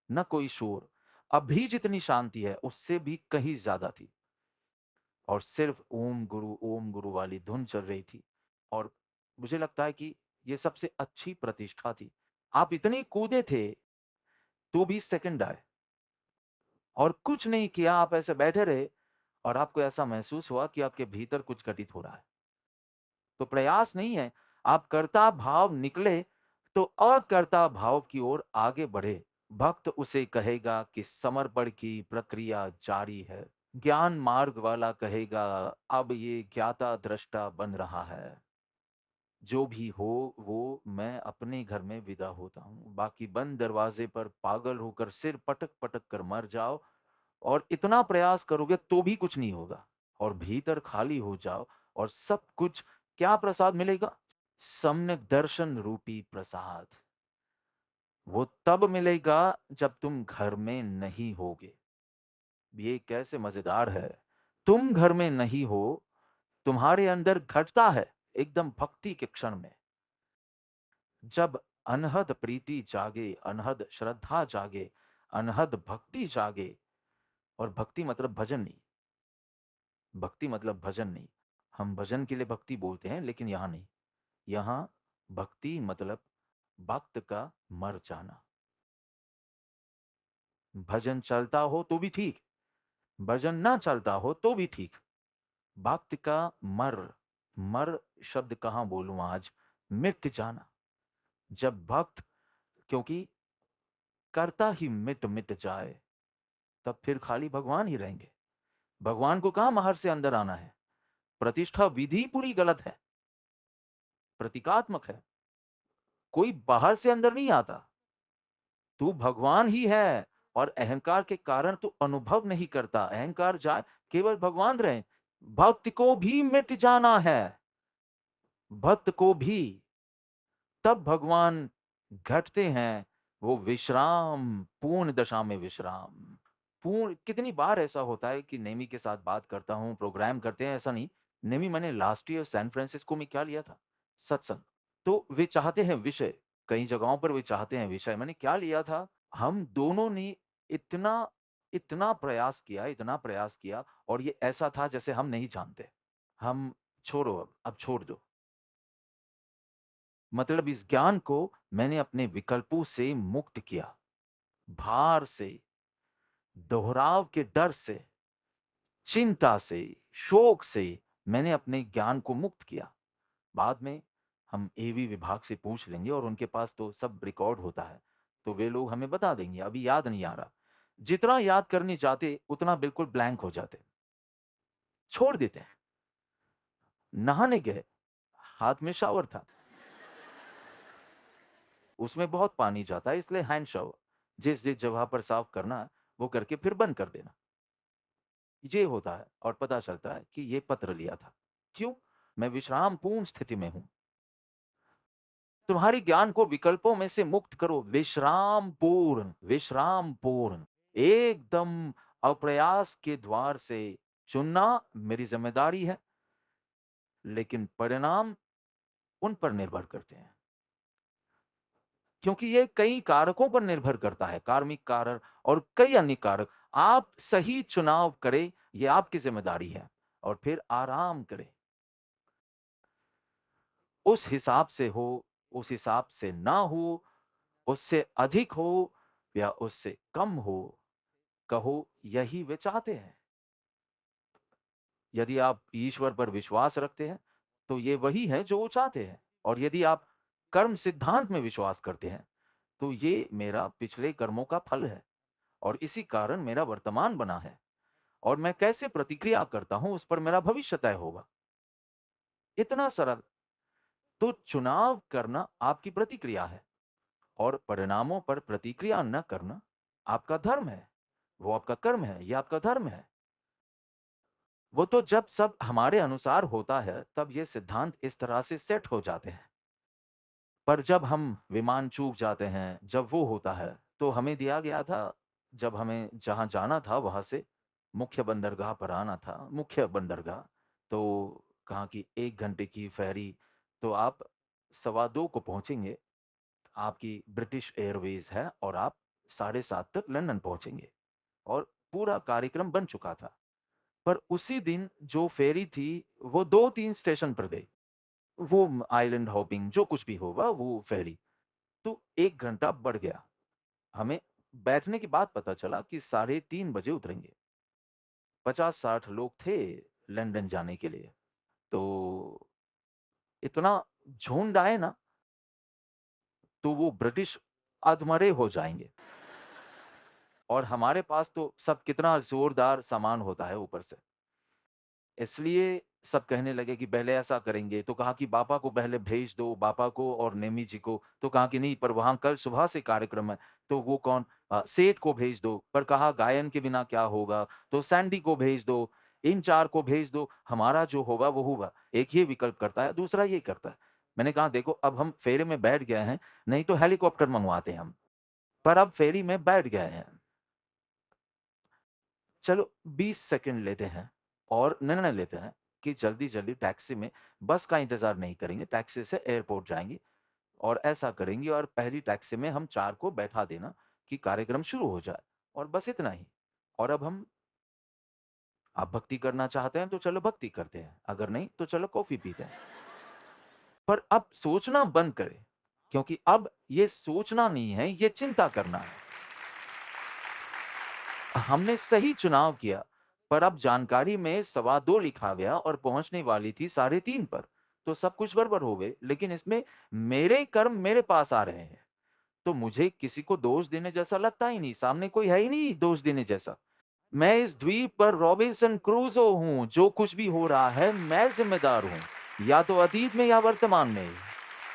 [SPEAKER 1] न कोई शोर। अभी जितनी शांति है, उससे भी कहीं ज़्यादा थी। और सिर्फ ओम गुरु वाली धुन चल रही थी। और मुझे लगता है कि ये सबसे अच्छी प्रतिष्ठा थी। आप इतने कूदे थे, तो 20 सेकंड आए और कुछ नहीं किया, आप ऐसे बैठे रहे और आपको ऐसा महसूस हुआ कि आपके भीतर कुछ घटित हो रहा है। तो प्रयास नहीं है, आप कर्ता भाव निकले तो अकर्ता भाव की ओर आगे बढ़े। भक्त उसे कहेगा कि समर्पण की प्रक्रिया जारी है। ज्ञान मार्ग वाला कहेगा, अब ये ज्ञाता दृष्टा बन रहा है। जो भी हो वो, मैं अपने घर में विदा होता हूँ। बाकी बंद दरवाजे पर पागल होकर सिर पटक पटक कर मर जाओ, और इतना प्रयास करोगे तो भी कुछ नहीं होगा, और भीतर खाली हो जाओ और सब कुछ। क्या प्रसाद मिलेगा? सम्यक दर्शन रूपी प्रसाद। वो तब मिलेगा जब तुम घर में नहीं होगे। ये कैसे मजेदार है। तुम घर में नहीं हो, तुम्हारे अंदर घटता है एकदम भक्ति के क्षण में। जब अनहद प्रीति जागे, अनहद श्रद्धा जागे, अनहद भक्ति जागे। और भक्ति मतलब भजन नहीं, भक्ति मतलब भजन नहीं। हम भजन के लिए भक्ति बोलते हैं, लेकिन यहाँ नहीं। यहाँ भक्ति मतलब भक्त का मर जाना। भजन चलता हो तो भी ठीक, भजन ना चलता हो तो भी ठीक। भक्त का मर, मर शब्द कहाँ बोलूं आज, मिट जाना। जब भक्त, क्योंकि करता ही मिट मिट जाए, तब फिर खाली भगवान ही रहेंगे। भगवान को कहां बाहर से अंदर आना है। प्रतिष्ठा विधि पूरी गलत है, प्रतीकात्मक है। कोई बाहर से अंदर नहीं आता, तू भगवान ही है। और अहंकार के कारण तू अनुभव नहीं करता। अहंकार जाए, केवल भगवान रहे। भक्त को भी मिट जाना है, भक्त को भी। तब भगवान घटते हैं, वो विश्राम, पूर्ण दशा में विश्राम। पूर्ण, कितनी बार ऐसा होता है कि नेमी के साथ बात करता हूँ, प्रोग्राम करते हैं, ऐसा नहीं। नेमी मैंने लास्ट ईयर सैन फ्रांसिस्को में क्या लिया था? सत्संग। तो वे चाहते हैं विषय, कई जगहों पर वे चाहते हैं विषय। मैंने क्या लिया था? हम दोनों ने इतना इतना प्रयास किया, इतना प्रयास किया, और ये ऐसा था जैसे हम नहीं जानते। हम छोड़ो, अब छोड़ दो। मतलब इस ज्ञान को मैंने अपने विकल्पों से मुक्त किया, भार से, दोहराव के डर से, चिंता से, शोक से मैंने अपने ज्ञान को मुक्त किया। बाद में हम एवी विभाग से पूछ लेंगे, और उनके पास तो सब रिकॉर्ड होता है, तो वे लोग हमें बता देंगे। अभी याद नहीं आ रहा। जितना याद करनी चाहते उतना बिल्कुल ब्लैंक हो जाते, छोड़ देते हैं। नहाने गए, हाथ में शावर था, उसमें बहुत पानी जाता है इसलिए हैंड शावर, जिस-जिस जगह पर साफ करना है, वो करके फिर बंद कर देना। ये होता है और पता चलता है कि ये पत्र लिया था। क्यों? मैं विश्रामपूर्ण स्थिति में हूँ। तुम्हारे ज्ञान को विकल्पों में से मुक्त करो, विश्रामपूर्ण, विश्रामपूर्ण। एकदम अप्रयास के द्वार से चुनना मेरी ज़िम्मेदारी है, लेकिन परिणाम उन पर निर्भर करते हैं। क्योंकि ये कई कारकों पर निर्भर करता है, कार्मिक कारक और कई अन्य कारक। आप सही चुनाव करें, ये आपकी ज़िम्मेदारी है और फिर आराम करें। उस हिसाब से हो, उस हिसाब से ना हो, उससे अधिक हो या उससे कम हो, कहो यही वे चाहते हैं। यदि आप ईश्वर पर विश्वास रखते हैं, तो ये वही है जो वो चाहते हैं और यदि आप कर्म सिद्धांत में विश्वास करते हैं, तो ये मेरा पिछले कर्मों का फल है और इसी कारण मेरा वर्तमान बना है और मैं कैसे प्रतिक्रिया करता हूँ, उस पर मेरा भविष्य तय होगा। इतना सरल। तो चुनाव करना आपकी प्रतिक्रिया है और परिणामों पर प्रतिक्रिया न करना आपका धर्म है। वो आपका कर्म है, ये आपका धर्म है। वो तो जब सब हमारे अनुसार होता है, तब ये सिद्धांत इस तरह से सेट हो जाते हैं। पर जब हम विमान चूक जाते हैं, जब वो होता है, तो हमें दिया गया था, जब हमें जहाँ जाना था, वहाँ से मुख्य बंदरगाह पर आना था, मुख्य बंदरगाह, तो कहा कि 1 घंटे की फेरी, तो आप सवा 2 को पहुँचेंगे। आपकी ब्रिटिश एयरवेज़ है और आप साढ़े 7 तक लंदन पहुँचेंगे और पूरा कार्यक्रम बन चुका था। पर उसी दिन जो फेरी थी, वो 2-3 स्टेशन पर गई। वो आइलैंड हॉपिंग जो कुछ भी होगा वो फेरी। तो 1 घंटा बढ़ गया। हमें बैठने के बाद पता चला कि साढ़े 3 बजे उतरेंगे। 50-60 लोग थे लंदन जाने के लिए। तो इतना झुंड आए ना, तो वो ब्रिटिश अधमरे हो जाएँगे। और हमारे पास तो सब कितना ज़ोरदार सामान होता है ऊपर से। इसलिए सब कहने लगे कि पहले ऐसा करेंगे, तो कहा कि बापा को पहले भेज दो, बापा को और नेमी जी को। तो कहा कि नहीं, पर वहाँ कल सुबह से कार्यक्रम है, तो वो कौन? सेठ को भेज दो। पर कहा गायन के बिना क्या होगा? तो सैंडी को भेज दो, इन 4 को भेज दो, हमारा जो होगा वो होगा। एक ये विकल्प करता है, दूसरा ये करता है। मैंने कहा देखो अब हम फेरे में बैठ गए हैं, नहीं तो हेलीकॉप्टर मँगवाते हैं हम। पर अब फेरी में बैठ गए हैं। चलो 20 सेकंड लेते हैं और निर्णय लेते हैं कि जल्दी-जल्दी टैक्सी में, बस का इंतज़ार नहीं करेंगे, टैक्सी से एयरपोर्ट जाएँगे और ऐसा करेंगे और पहली टैक्सी में हम 4 को बैठा देना कि कार्यक्रम शुरू हो जाए और बस इतना ही। और अब हम, आप भक्ति करना चाहते हैं तो चलो भक्ति करते हैं, अगर नहीं तो चलो कॉफ़ी पीते हैं। पर अब सोचना बंद करें, क्योंकि अब ये सोचना नहीं है, ये चिंता करना है। हमने सही चुनाव किया, पर अब जानकारी में सवा 2 लिखा गया और पहुँचने वाली थी साढ़े 3 पर, तो सब कुछ गड़बड़ हो गई। लेकिन इसमें मेरे कर्म मेरे पास आ रहे हैं, तो मुझे किसी को दोष देने जैसा लगता ही नहीं, सामने कोई है ही नहीं दोष देने जैसा। मैं इस द्वीप पर रॉबिन्सन क्रूसो हूँ, जो कुछ भी हो रहा है मैं ज़िम्मेदार हूँ, या तो अतीत में या वर्तमान में।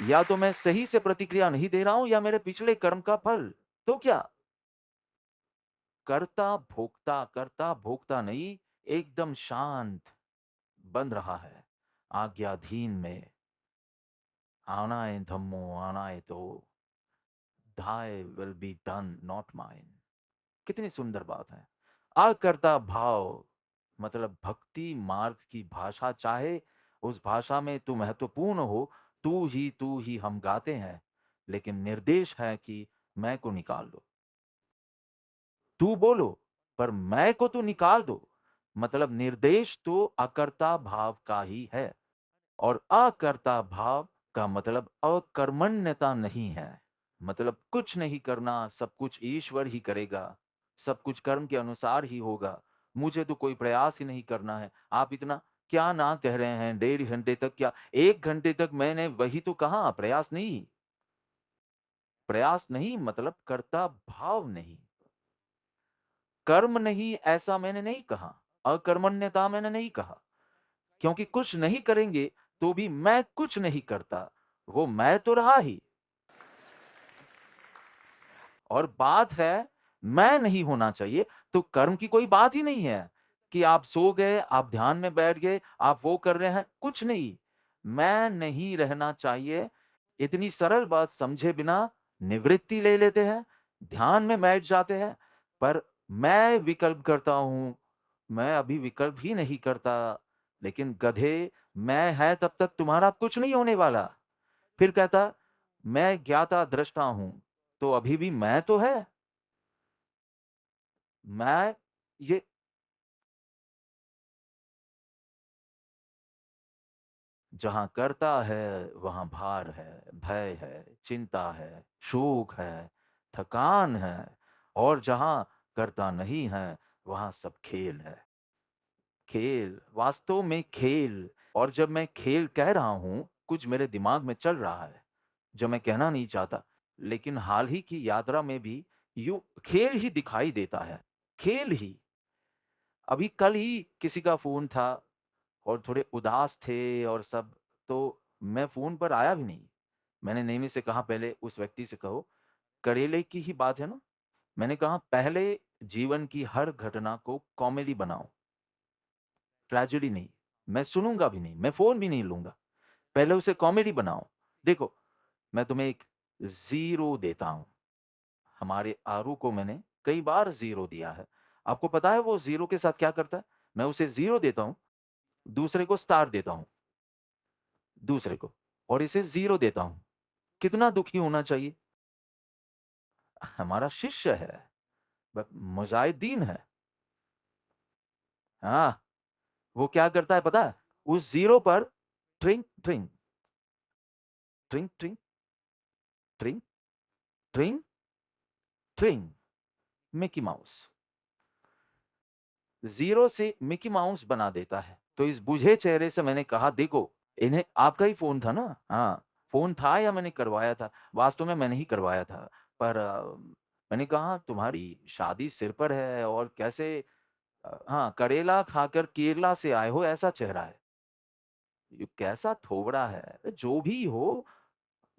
[SPEAKER 1] या तो मैं सही से प्रतिक्रिया नहीं दे रहा हूँ या मेरे पिछले कर्म का फल। तो क्या? करता भोगता नहीं, एकदम शांत बन रहा है, आज्ञाधीन में। आनाए धम्मो आनाए तो, thy will be done not mine। कितनी सुंदर बात है। अकर्ता भाव मतलब भक्ति मार्ग की भाषा, चाहे उस भाषा में तू महत्वपूर्ण हो, तू ही हम गाते हैं, लेकिन निर्देश है कि मैं को निकाल दो। तू बोलो, पर मैं को तो निकाल दो। मतलब निर्देश तो अकर्ता भाव का ही है और अकर्ता भाव का मतलब अकर्मण्यता नहीं है। मतलब कुछ नहीं करना, सब कुछ ईश्वर ही करेगा, सब कुछ कर्म के अनुसार ही होगा। मुझे तो कोई प्रयास ही नहीं करना है। आप इतना क्या ना कह रहे हैं, 1.5 घंटे तक क्या, 1 घंटे तक मैंने वही तो कहा, प्रयास नहीं। प्रयास नहीं मतलब कर्ता भाव नहीं। कर्म नहीं ऐसा मैंने नहीं कहा, अकर्मण्यता मैंने नहीं कहा, क्योंकि कुछ नहीं करेंगे तो भी मैं कुछ नहीं करता, वो मैं तो रहा ही। और बात है मैं नहीं होना चाहिए, तो कर्म की कोई बात ही नहीं है कि आप सो गए, आप ध्यान में बैठ गए, आप वो कर रहे हैं, कुछ नहीं। मैं नहीं रहना चाहिए, इतनी सरल बात समझे बिना निवृत्ति ले लेते हैं, ध्यान में बैठ जाते हैं, पर मैं विकल्प करता हूँ, मैं अभी विकल्प ही नहीं करता, लेकिन गधे मैं है तब तक तुम्हारा कुछ नहीं होने वाला। फिर कहता मैं ज्ञाता दृष्टा हूँ, तो अभी भी मैं तो है। मैं ये जहाँ करता है वहाँ भार है, भय है, चिंता है, शोक है, थकान है, और जहाँ करता नहीं है वहाँ सब खेल है। खेल, वास्तव में खेल। और जब मैं खेल कह रहा हूँ, कुछ मेरे दिमाग में चल रहा है, जो मैं कहना नहीं चाहता, लेकिन हाल ही की यात्रा में भी यूँ खेल ही दिखाई देता है, खेल ही। अभी कल ही किसी का फ़ोन था और थोड़े उदास थे और सब, तो मैं फ़ोन पर आया भी नहीं। मैंने नेमी से कहा पहले उस व्यक्ति से कहो, करेले की ही बात है ना? मैंने कहा पहले जीवन की हर घटना को कॉमेडी बनाओ, ट्रेजेडी नहीं। मैं सुनूँगा भी नहीं, मैं फ़ोन भी नहीं लूँगा। पहले उसे कॉमेडी बनाओ। देखो, मैं तुम्हें एक ज़ीरो देता हूँ। हमारे आरू को मैंने कई बार ज़ीरो दिया है। आपको पता है वो ज़ीरो के साथ क्या करता है? मैं उसे ज़ीरो देता हूँ, दूसरे को स्टार देता हूँ, दूसरे को, और इसे ज़ीरो देता हूँ। कितना दुखी होना चाहिए? हमारा शिष्य है, मुजाहिदीन है। हाँ, वो क्या करता है पता है? उस ज़ीरो पर ट्रिंग, ट्रिंग, ट्रिंग, ट्रिंग, ट्रिंग, ट्रिंग, ट्रिंग, मिकी माउस। ज़ीरो से मिकी माउस बना देता है। तो इस बुझे चेहरे से मैंने कहा, देखो, इन्हें आपका ही फ़ोन था ना? हाँ, फ़ोन था या मैंने करवाया था? वास्तव में मैंने ही करवाया था। पर मैंने कहा तुम्हारी शादी सिर पर है और कैसे हाँ, करेला खाकर केरला से आए हो ऐसा चेहरा है। ये कैसा थोबड़ा है? जो भी हो,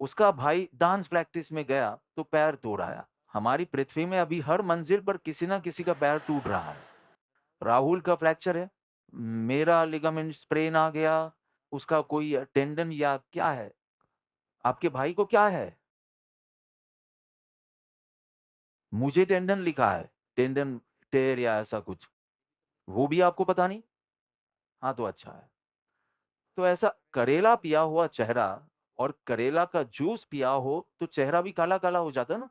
[SPEAKER 1] उसका भाई डांस प्रैक्टिस में गया तो पैर तोड़ आया। हमारी पृथ्वी में अभी हर मंजिल पर किसी न किसी का पैर टूट रहा है। राहुल का फ्रैक्चर है, मेरा लिगामेंट स्प्रेन आ गया, उसका कोई टेंडन या क्या है? आपके भाई को क्या है? मुझे टेंडन लिखा है, टेंडन टेयर या ऐसा कुछ। वो भी आपको पता नहीं? हाँ, तो अच्छा है। तो ऐसा करेला पिया हुआ चेहरा और करेला का जूस पिया हो तो चेहरा भी काला-काला हो जाता ना।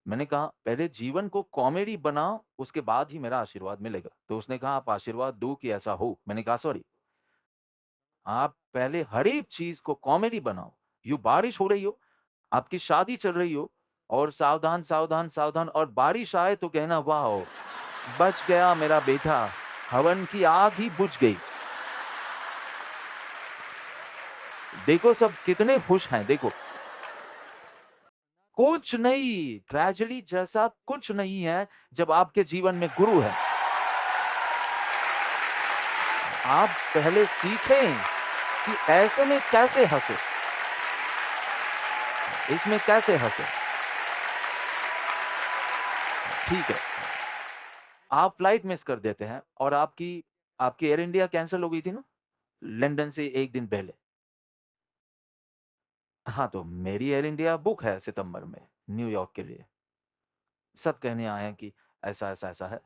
[SPEAKER 1] मैंने कहा पहले जीवन को कॉमेडी बनाओ, उसके बाद ही मेरा आशीर्वाद मिलेगा। तो उसने कहा आप आशीर्वाद दो कि ऐसा हो। मैंने कहा सॉरी, आप पहले हर एक चीज़ को कॉमेडी बनाओ। यूँ बारिश हो रही हो, आपकी शादी चल रही हो और सावधान, सावधान, सावधान, और बारिश आए तो कहना वाओ! बच गया मेरा बेटा, हवन की आग ही बुझ गई। देखो सब कितने खुश हैं, देखो। कुछ नहीं, ट्रेजेडी जैसा कुछ नहीं है जब आपके जीवन में गुरु है। आप पहले सीखें कि ऐसे में कैसे हँसे, इसमें कैसे हँसे। ठीक है, आप फ्लाइट मिस कर देते हैं और आपकी आपकी एयर इंडिया कैंसल हो गई थी ना, लंदन से 1 दिन पहले। हाँ, तो मेरी एयर इंडिया बुक है सितंबर में, न्यूयॉर्क के लिए। सब कहने आए हैं कि ऐसा, ऐसा, ऐसा है।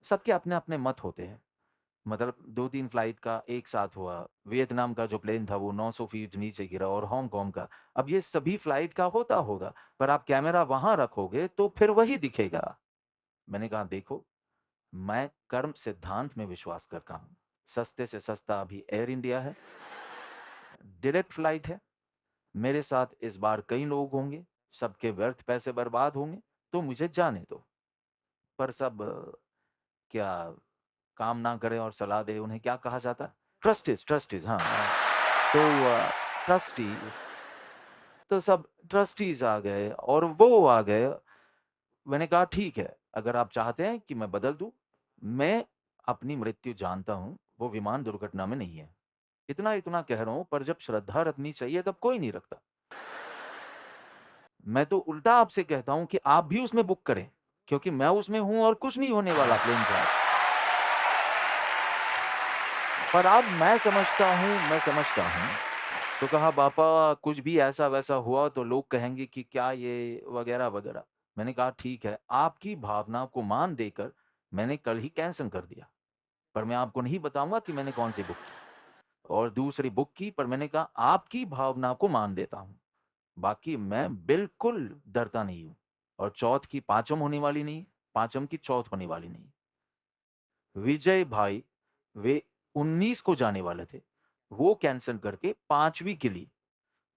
[SPEAKER 1] सबके अपने-अपने मत होते हैं। मतलब 2-3 फ्लाइट का एक साथ हुआ। वियतनाम का जो प्लेन था वो 900 फीट नीचे गिरा और हांगकांग का। अब ये सभी फ्लाइट का होता होगा, पर आप कैमरा वहाँ रखोगे तो फिर वही दिखेगा। मैंने कहा देखो, मैं कर्म सिद्धांत में विश्वास करता हूँ। सस्ते से सस्ता अभी एयर इंडिया है, डायरेक्ट फ्लाइट है। मेरे साथ इस बार कई लोग होंगे, सबके व्यर्थ पैसे बर्बाद होंगे, तो मुझे जाने दो। पर सब क्या काम ना करें और सलाह दें, उन्हें क्या कहा जाता है? ट्रस्टीज़, ट्रस्टीज़, हाँ, तो ट्रस्टी, तो सब ट्रस्टीज़ आ गए और वो आ गए। मैंने कहा ठीक है, अगर आप चाहते हैं कि मैं बदल दूँ, मैं अपनी मृत्यु जानता हूँ, वो विमान दुर्घटना में नहीं है। इतना कह रहा हूँ, पर जब श्रद्धा रखनी चाहिए तब कोई नहीं रखता। मैं तो उल्टा आपसे कहता हूँ कि आप भी उसमें बुक करें, क्योंकि मैं उसमें हूँ और कुछ नहीं होने वाला प्लेन क्रैश। पर अब मैं समझता हूँ। तो कहा पापा कुछ भी ऐसा-वैसा हुआ तो लोग कहेंगे कि क्या ये वगैरह-वगैरह। मैंने कहा ठीक है, आपकी भावना को मान देकर मैंने कल ही कैंसल कर दिया। पर मैं आपको नहीं बताऊँगा कि मैंने कौन-सी बुक की और दूसरी बुक की, पर मैंने कहा आपकी भावना को मान देता हूँ। बाकी मैं बिल्कुल डरता नहीं हूँ और चौथ की पाँचम होने वाली नहीं, पाँचम की चौथ होने वाली नहीं। विजय भाई वे 19 को जाने वाले थे। वो कैंसल करके 5वीं के लिए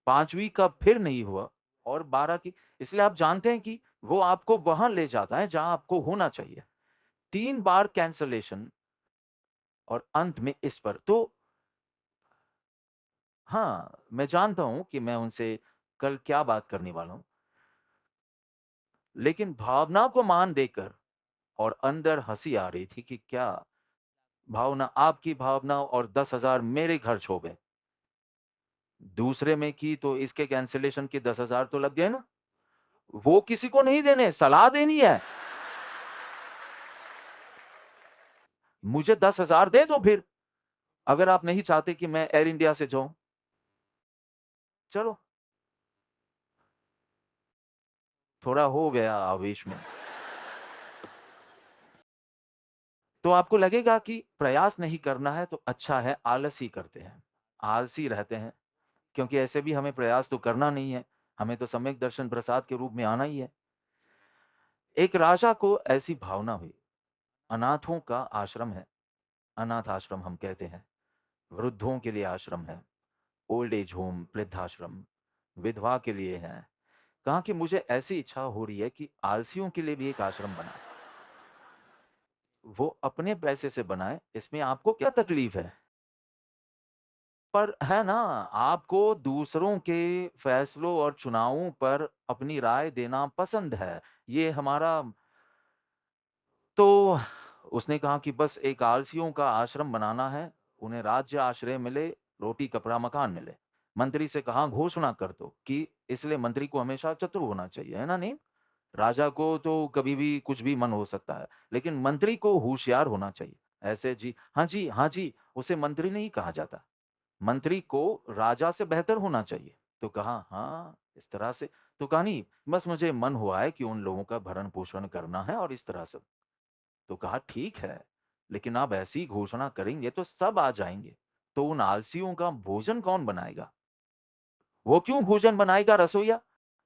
[SPEAKER 1] 5वीं का फिर नहीं हुआ और 12 की, इसलिए आप जानते हैं कि वो आपको वहाँ ले जाता है जहाँ आपको होना चाहिए। 3 बार कैंसलेशन और अंत में इस पर। तो हाँ, मैं जानता हूँ कि मैं उनसे कल क्या बात करने वाला हूँ, लेकिन भावना को मान देकर और अंदर हँसी आ रही थी कि क्या भावना, आपकी भावना और 10,000 मेरे खर्च हो गए। दूसरे में की तो इसके कैंसलेशन के 10,000 तो लग गए ना। वो किसी को नहीं देने, सलाह देनी है। मुझे 10,000 दे दो फिर, अगर आप नहीं चाहते कि मैं एयर इंडिया से जाऊँ। चलो, थोड़ा हो गया आवेश में। तो आपको लगेगा कि प्रयास नहीं करना है तो अच्छा है, आलस ही करते हैं। आलसी रहते हैं, क्योंकि ऐसे भी हमें प्रयास तो करना नहीं है, हमें तो सम्यक दर्शन प्रसाद के रूप में आना ही है। एक राजा को ऐसी भावना हुई, अनाथों का आश्रम है, अनाथ आश्रम हम कहते हैं, वृद्धों के लिए आश्रम है, ओल्ड एज होम, वृद्धाश्रम, विधवा के लिए है। कहा कि मुझे ऐसी इच्छा हो रही है कि आलसियों के लिए भी एक आश्रम बनाए। वो अपने पैसे से बनाए, इसमें आपको क्या तकलीफ है? पर है ना, आपको दूसरों के फैसलों और चुनावों पर अपनी राय देना पसंद है। ये हमारा, तो उसने कहा कि बस एक आलसियों का आश्रम बनाना है, उन्हें राज्य आश्रय मिले, रोटी, कपड़ा, मकान मिले। मंत्री से कहा घोषणा कर दो कि इसलिए मंत्री को हमेशा चतुर होना चाहिए, है ना नहीं? राजा को तो कभी भी कुछ भी मन हो सकता है, लेकिन मंत्री को होशियार होना चाहिए। ऐसे जी, हाँ जी, उसे मंत्री नहीं कहा जाता। मंत्री को राजा से बेहतर होना चाहिए। तो कहा हाँ, इस तरह से। तो कहा नहीं, बस मुझे मन हुआ है कि उन लोगों का भरण-पोषण करना है और इस तरह से। तो कहा ठीक है, लेकिन आप ऐसी घोषणा करेंगे तो सब आ जाएँगे। तो उन आलसियों का भोजन कौन बनाएगा? वो क्यों भोजन बनाएगा रसोइया?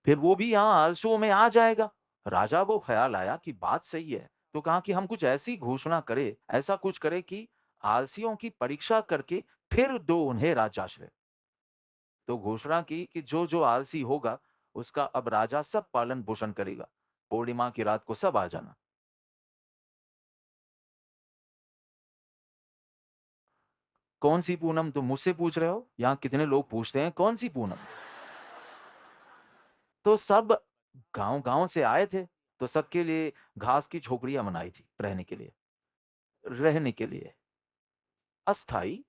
[SPEAKER 1] फिर वो भी यहाँ आलसुओं में आ जाएगा। राजा को ख़्याल आया कि बात सही है, तो कहा कि हम कुछ ऐसी घोषणा करें, ऐसा कुछ करें कि आलसियों की परीक्षा करके फिर दो उन्हें राजाश्रय। तो घोषणा की कि जो-जो आलसी होगा, उसका अब राजा सब पालन-पोषण करेगा। पूर्णिमा की रात को सब आ जाना। कौन-सी पूनम तुम मुझसे पूछ रहे हो? यहाँ कितने लोग पूछते हैं कौन-सी पूनम? तो सब गाँव-गाँव से आए थे, तो सबके लिए घास की झोपड़ियाँ बनाई थी रहने के लिए। अस्थाई,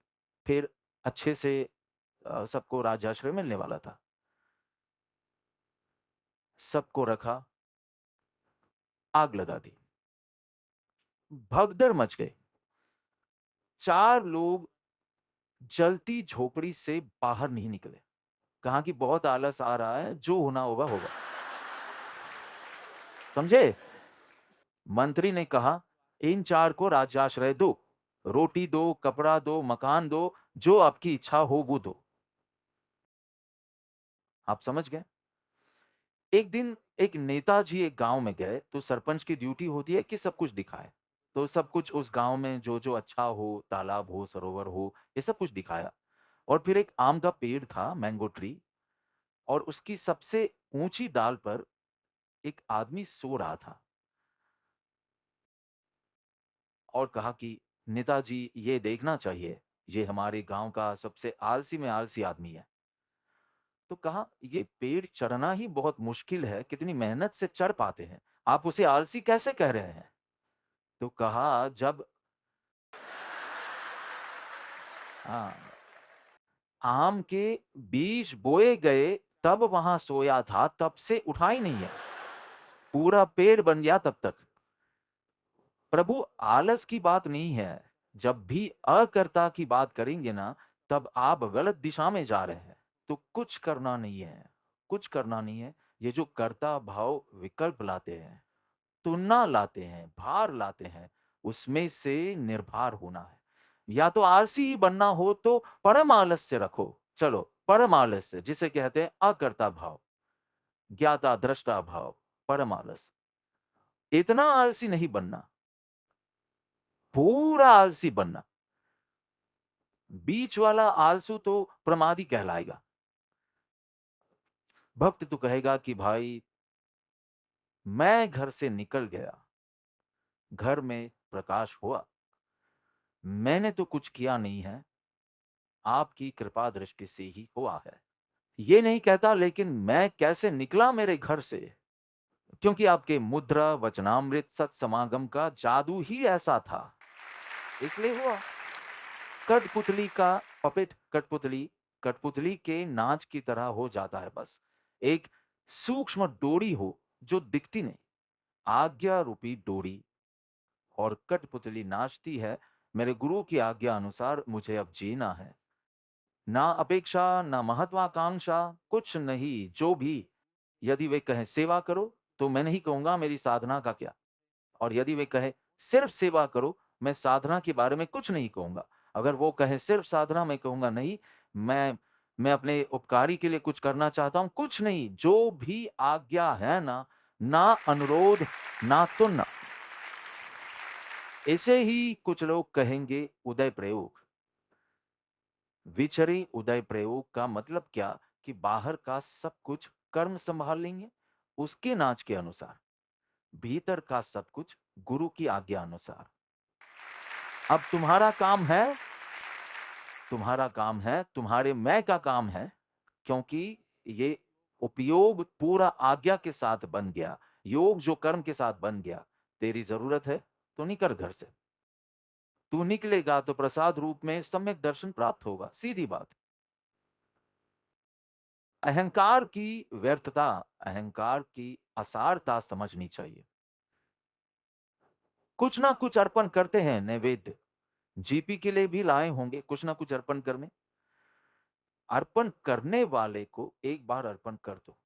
[SPEAKER 1] फिर अच्छे से सबको राजाश्रय मिलने वाला था। सबको रखा, आग लगा दी। भगदड़ मच गई। 4 लोग जलती झोपड़ी से बाहर नहीं निकले। कहा कि बहुत आलस आ रहा है, जो होना होगा, होगा। समझे? मंत्री ने कहा, इन 4 को राज्याश्रय दो। रोटी दो, कपड़ा दो, मकान दो, जो आपकी इच्छा हो वो दो। आप समझ गए? एक दिन एक नेताजी एक गाँव में गए, तो सरपंच की ड्यूटी होती है कि सब कुछ दिखाए। तो सब कुछ उस गाँव में जो-जो अच्छा हो, तालाब हो, सरोवर हो, ये सब कुछ दिखाया। और फिर एक आम का पेड़ था, मैंगो ट्री, और उसकी सबसे ऊँची डाल पर एक आदमी सो रहा था और कहा कि नेताजी ये देखना चाहिए, ये हमारे गाँव का सबसे आलसी में आलसी आदमी है। तो कहा ये पेड़ चढ़ना ही बहुत मुश्किल है, कितनी मेहनत से चढ़ पाते हैं। आप उसे आलसी कैसे कह रहे हैं? तो कहा जब हाँ, आम के बीज बोए गए तब वहां सोया था, तब से उठा ही नहीं है। पूरा पेड़ बन गया तब तक। प्रभु आलस की बात नहीं है। जब भी अकर्ता की बात करेंगे ना, तब आप गलत दिशा में जा रहे हैं। तो कुछ करना नहीं है, कुछ करना नहीं है। ये जो कर्ता भाव विकल्प लाते हैं, तुलना लाते हैं, भार लाते हैं, उसमें से निर्भर होना है। या तो आलसी ही बनना हो तो परम आलस्य रखो। चलो, परम आलस्य जिसे कहते हैं अकर्ता भाव, ज्ञाता दृष्टा भाव, परम आलस। इतना आलसी नहीं बनना, पूरा आलसी बनना। बीच वाला आलसू तो प्रमादी कहलाएगा। भक्त तो कहेगा कि भाई मैं घर से निकल गया, घर में प्रकाश हुआ, मैंने तो कुछ किया नहीं है, आपकी कृपा दृष्टि से ही हुआ है। ये नहीं कहता लेकिन मैं कैसे निकला मेरे घर से, क्योंकि आपके मुद्रा वचनामृत सत्समागम का जादू ही ऐसा था, इसलिए हुआ। कठपुतली का पपेट, कठपुतली कठपुतली के नाच की तरह हो जाता है बस। एक सूक्ष्म डोरी हो जो दिखती नहीं, आज्ञा रूपी डोरी। और कठपुतली नाचती है, मेरे गुरु की आज्ञा अनुसार मुझे अब जीना है। ना अपेक्षा, ना महत्वाकांक्षा, कुछ नहीं। जो भी, यदि वे कहें सेवा करो, तो मैं नहीं कहूंगा मेरी साधना का क्या। और यदि वे कहे सिर्फ सेवा करो, मैं साधना के बारे में कुछ नहीं कहूंगा। अगर वो कहे सिर्फ साधना, मैं कहूंगा नहीं, मैं मैं अपने उपकारी के लिए कुछ करना चाहता हूं। कुछ नहीं, जो भी आज्ञा है ना, ना अनुरोध, ना तुन। ऐसे ही कुछ लोग कहेंगे उदय प्रयोग। विचरे उदय प्रयोग का मतलब क्या? कि बाहर का सब कुछ कर्म संभाल लेंगे उसके नाच के अनुसार, भीतर का सब कुछ गुरु की आज्ञा अनुसार। अब तुम्हारा काम है, तुम्हारे मैं का काम है, क्योंकि ये उपयोग पूरा आज्ञा के साथ बन गया, योग जो कर्म के साथ बन गया। तेरी जरूरत है तो निकल घर से। तू निकलेगा तो प्रसाद रूप में सम्यक दर्शन प्राप्त होगा, सीधी बात। अहंकार की व्यर्थता, अहंकार की असारता समझनी चाहिए। कुछ ना कुछ अर्पण करते हैं नैवेद्य, जीपी के लिए भी लाए होंगे कुछ ना कुछ अर्पण करने। अर्पण करने वाले को एक बार अर्पण कर दो।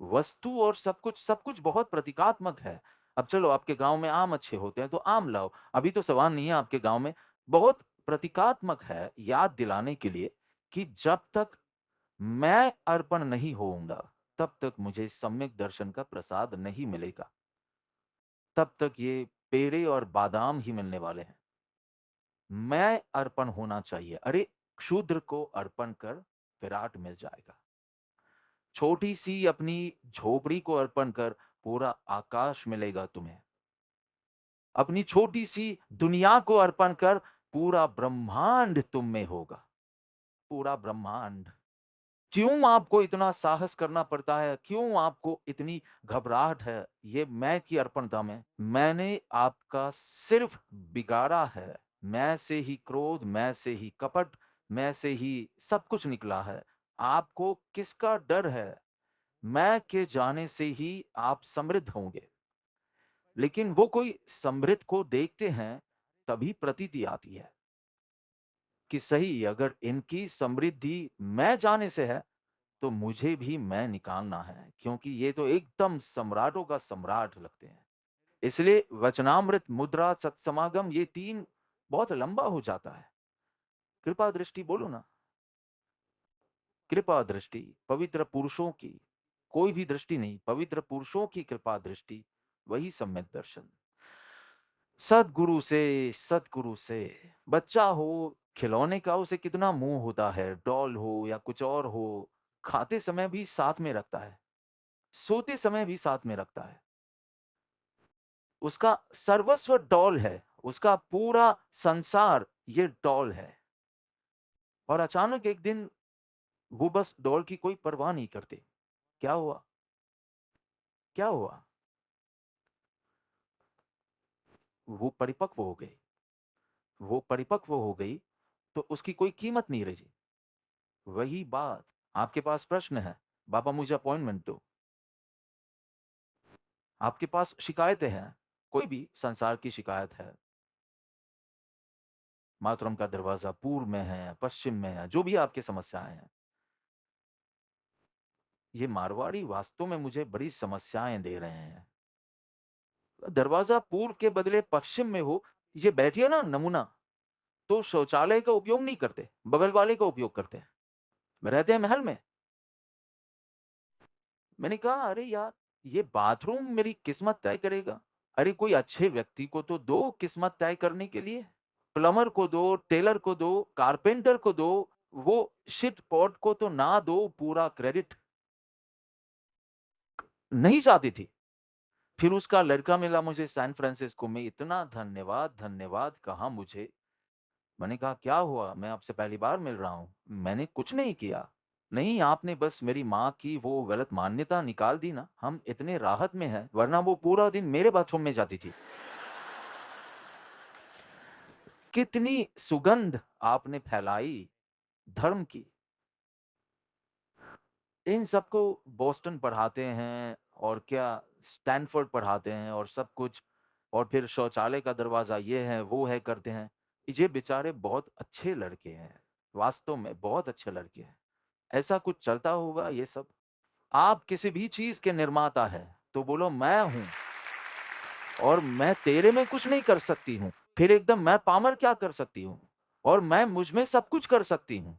[SPEAKER 1] वस्तु और सब कुछ बहुत प्रतीकात्मक है। अब चलो, आपके गांव में आम अच्छे होते हैं तो आम लाओ। अभी तो सवाल नहीं है आपके गांव में। बहुत प्रतीकात्मक है, याद दिलाने के लिए कि जब तक मैं अर्पण नहीं होऊंगा, तब तक मुझे सम्यक दर्शन का प्रसाद नहीं मिलेगा। तब तक ये पेड़े और बादाम ही मिलने वाले हैं। मैं अर्पण होना चाहिए। अरे, क्षुद्र को अर्पण कर, विराट मिल जाएगा। छोटी सी अपनी झोपड़ी को अर्पण कर, पूरा आकाश मिलेगा तुम्हें। अपनी छोटी सी दुनिया को अर्पण कर, पूरा ब्रह्मांड तुम में होगा। पूरा ब्रह्मांड। क्यों आपको इतना साहस करना पड़ता है? क्यों आपको इतनी घबराहट है? ये मैं की अर्पणता में मैंने आपका सिर्फ बिगाड़ा है। मैं से ही क्रोध, मैं से ही कपट, मैं से ही सब कुछ निकला है। आपको किसका डर है? मैं के जाने से ही आप समृद्ध होंगे। लेकिन वो कोई समृद्ध को देखते हैं, तभी प्रतीति आती है कि सही, अगर इनकी समृद्धि मैं जाने से है, तो मुझे भी मैं निकालना है, क्योंकि ये तो एकदम सम्राटों का सम्राट लगते हैं। इसलिए वचनामृत, मुद्रा, सत्समागम, ये तीन बहुत लंबा हो जाता है। कृपा दृष्टि बोलो ना। कृपा दृष्टि पवित्र पुरुषों की, कोई भी दृष्टि नहीं, पवित्र पुरुषों की कृपा दृष्टि, वही सम्यक दर्शन। सदगुरु से, सदगुरु से। बच्चा हो, खिलौने का उसे कितना मुंह होता है, डॉल हो या कुछ और हो, खाते समय भी साथ में रखता है, सोते समय भी साथ में रखता है। उसका सर्वस्व डॉल है, उसका पूरा संसार ये डॉल है। और अचानक एक दिन वो बस डॉल की कोई परवाह नहीं करते। क्या हुआ? क्या हुआ? वो परिपक्व हो गई। वो परिपक्व हो गई, तो उसकी कोई कीमत नहीं रही। वही बात, आपके पास प्रश्न है, बाबा मुझे अपॉइंटमेंट दो। आपके पास शिकायतें हैं, कोई भी संसार की शिकायत है, मातरम का दरवाज़ा पूर्व में है, पश्चिम में है, जो भी आपकी समस्याएँ हैं। ये मारवाड़ी वास्तव में मुझे बड़ी समस्याएँ दे रहे हैं। दरवाज़ा पूर्व के बदले पश्चिम में हो, ये बैठिए ना नमूना, तो शौचालय का उपयोग नहीं करते, बगल वाले का उपयोग करते हैं। रहते हैं महल में। मैंने कहा अरे यार, ये बाथरूम मेरी किस्मत तय करेगा। अरे कोई अच्छे व्यक्ति को तो दो किस्मत तय करने के लिए। प्लम्बर को दो, टेलर को दो, कारपेंटर को दो, वो शिट पॉट को तो ना दो पूरा क्रेडिट। नहीं चाहती थी। फिर उसका लड़का मिला मुझे सैन फ्रांसिस्को में, इतना धन्यवाद, धन्यवाद कहा मुझे। मैंने कहा क्या हुआ? मैं आपसे पहली बार मिल रहा हूँ। मैंने कुछ नहीं किया। नहीं, आपने बस मेरी माँ की वो गलत मान्यता निकाल दी ना, हम इतने राहत में हैं, वरना वो पूरा दिन मेरे बाथरूम में जाती थी। कितनी सुगंध आपने फैलाई धर्म की। इन सबको बोस्टन पढ़ाते हैं और क्या स्टैनफोर्ड पढ़ाते हैं और सब कुछ, और फिर शौचालय का दरवाज़ा ये है, वो है करते हैं। ये बेचारे बहुत अच्छे लड़के हैं, वास्तव में बहुत अच्छे लड़के हैं। ऐसा कुछ चलता होगा ये सब। आप किसी भी चीज़ के निर्माता हैं, तो बोलो मैं हूँ और मैं तेरे में कुछ नहीं कर सकती हूँ। फिर एकदम मैं पामर क्या कर सकती हूँ? और मैं मुझ में सब कुछ कर सकती हूँ।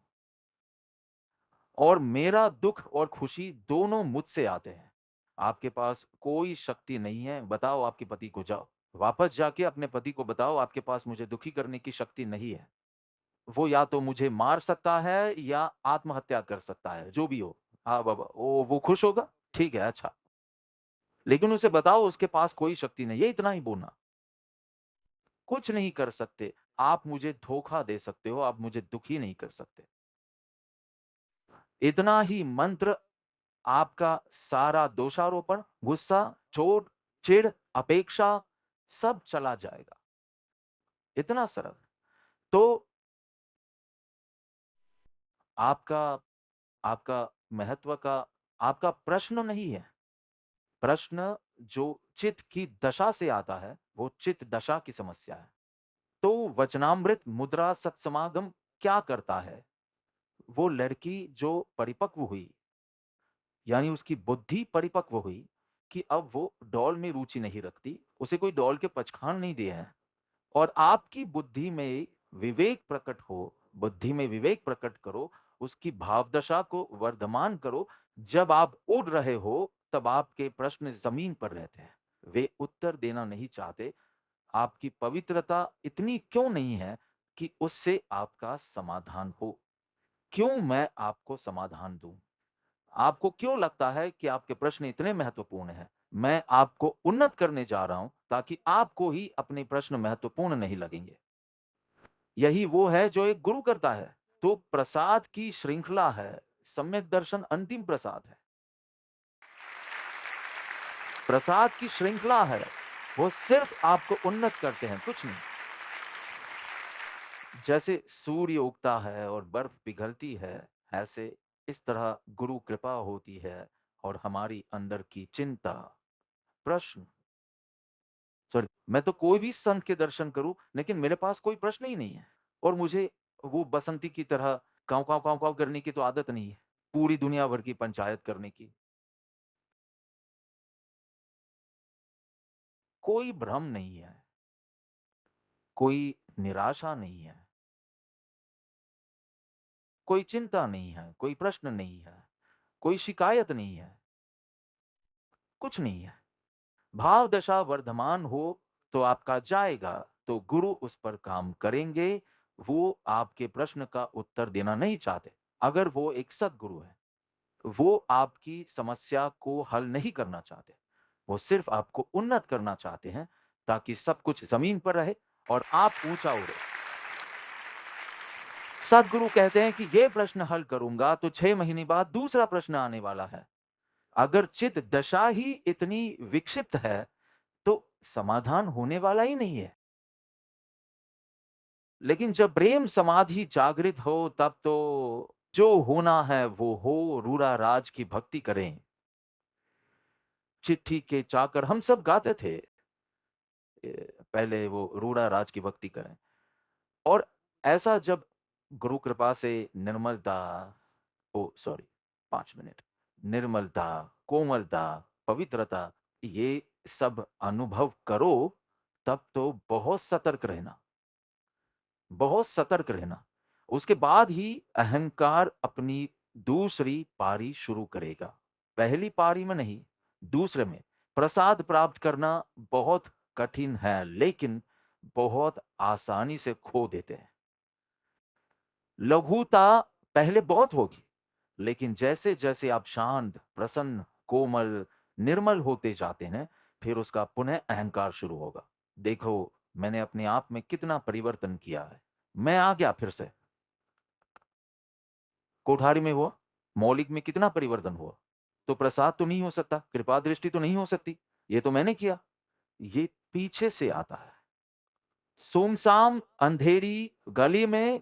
[SPEAKER 1] और मेरा दुःख और खुशी दोनों मुझसे आते हैं। आपके पास कोई शक्ति नहीं है, बताओ आपके पति को जाओ। वापस जाके अपने पति को बताओ आपके पास मुझे दुखी करने की शक्ति नहीं है। वो या तो मुझे मार सकता है या आत्महत्या कर सकता है, जो भी हो। हाँ बाबा, वो खुश होगा? ठीक है, अच्छा। लेकिन उसे बताओ उसके पास कोई शक्ति नहीं है, इतना ही बोलना। कुछ नहीं कर सकते। आप मुझे धोखा दे सकते हो, आप मुझे दुखी नहीं कर सकते। इतना ही मंत्र, आपका सारा दोषारोपण, गुस्सा, चोट, चिढ़, अपेक्षा सब चला जाएगा। इतना सरल। तो आपका आपका महत्व का आपका प्रश्न नहीं है। प्रश्न जो चित्त की दशा से आता है, वो चित्त दशा की समस्या है। तो वचनामृत मुद्रा सत्समागम क्या करता है? वो लड़की जो परिपक्व हुई, यानी उसकी बुद्धि परिपक्व हुई कि अब वो डॉल में रुचि नहीं रखती, उसे कोई डॉल के पचखान नहीं दिए हैं। और आपकी बुद्धि में विवेक प्रकट हो, बुद्धि में विवेक प्रकट करो, उसकी भावदशा को वर्धमान करो। जब आप उड़ रहे हो, तब आपके प्रश्न ज़मीन पर रहते हैं। वे उत्तर देना नहीं चाहते। आपकी पवित्रता इतनी क्यों नहीं है कि उससे आपका समाधान हो? क्यों मैं आपको समाधान दूँ? आपको क्यों लगता है कि आपके प्रश्न इतने महत्वपूर्ण हैं? मैं आपको उन्नत करने जा रहा हूँ, ताकि आपको ही अपने प्रश्न महत्वपूर्ण नहीं लगेंगे। यही वो है जो एक गुरु करता है। तो प्रसाद की श्रृंखला है, सम्यक दर्शन अंतिम प्रसाद है। प्रसाद की श्रृंखला है, वो सिर्फ आपको उन्नत करते हैं, कुछ नहीं। जैसे सूर्य उगता है और बर्फ पिघलती है, ऐसे इस तरह गुरु कृपा होती है और हमारी अंदर की चिंता, प्रश्न, सॉरी, मैं तो कोई भी संत के दर्शन करूं, लेकिन मेरे पास कोई प्रश्न ही नहीं है। और मुझे वो बसंती की तरह काँव काँव काँव काँव करने की तो आदत नहीं है, पूरी दुनिया भर की पंचायत करने की। कोई भ्रम नहीं है, कोई निराशा नहीं है, कोई चिंता नहीं है, कोई प्रश्न नहीं है, कोई शिकायत नहीं है, कुछ नहीं है। भाव दशा वर्धमान हो तो आपका जाएगा, तो गुरु उस पर काम करेंगे। वो आपके प्रश्न का उत्तर देना नहीं चाहते। अगर वो एक सद्गुरु है, वो आपकी समस्या को हल नहीं करना चाहते। वो सिर्फ आपको उन्नत करना चाहते हैं, ताकि सब कुछ ज़मीन पर रहे और आप ऊँचा उड़ें। सद्गुरु कहते हैं कि ये प्रश्न हल करूँगा तो 6 महीने बाद दूसरा प्रश्न आने वाला है। अगर चित्त दशा ही इतनी विक्षिप्त है, तो समाधान होने वाला ही नहीं है। लेकिन जब प्रेम समाधि जागृत हो तब तो जो होना है वो हो, रूरा राज की भक्ति करें। चिट्ठी के चाकर हम सब गाते थे। पहले वो रूड़ा राज की भक्ति करें। और ऐसा जब गुरु कृपा से निर्मलता, ओ सॉरी 5 मिनट, निर्मलता, कोमलता, पवित्रता, ये सब अनुभव करो, तब तो बहुत सतर्क रहना, बहुत सतर्क रहना। उसके बाद ही अहंकार अपनी दूसरी पारी शुरू करेगा। पहली पारी में नहीं, दूसरे में। प्रसाद प्राप्त करना बहुत कठिन है, लेकिन बहुत आसानी से खो देते हैं। लघुता पहले बहुत होगी, लेकिन जैसे-जैसे आप शांत, प्रसन्न, कोमल, निर्मल होते जाते हैं, फिर उसका पुनः अहंकार शुरू होगा। देखो, मैंने अपने आप में कितना परिवर्तन किया है। मैं आ गया फिर से। कोठारी में हुआ, मौलिक में कितना परिवर्तन हुआ। तो प्रसाद तो नहीं हो सकता, कृपा दृष्टि तो नहीं हो सकती, ये तो मैंने किया। ये पीछे से आता है। सुमसाम अंधेरी गली में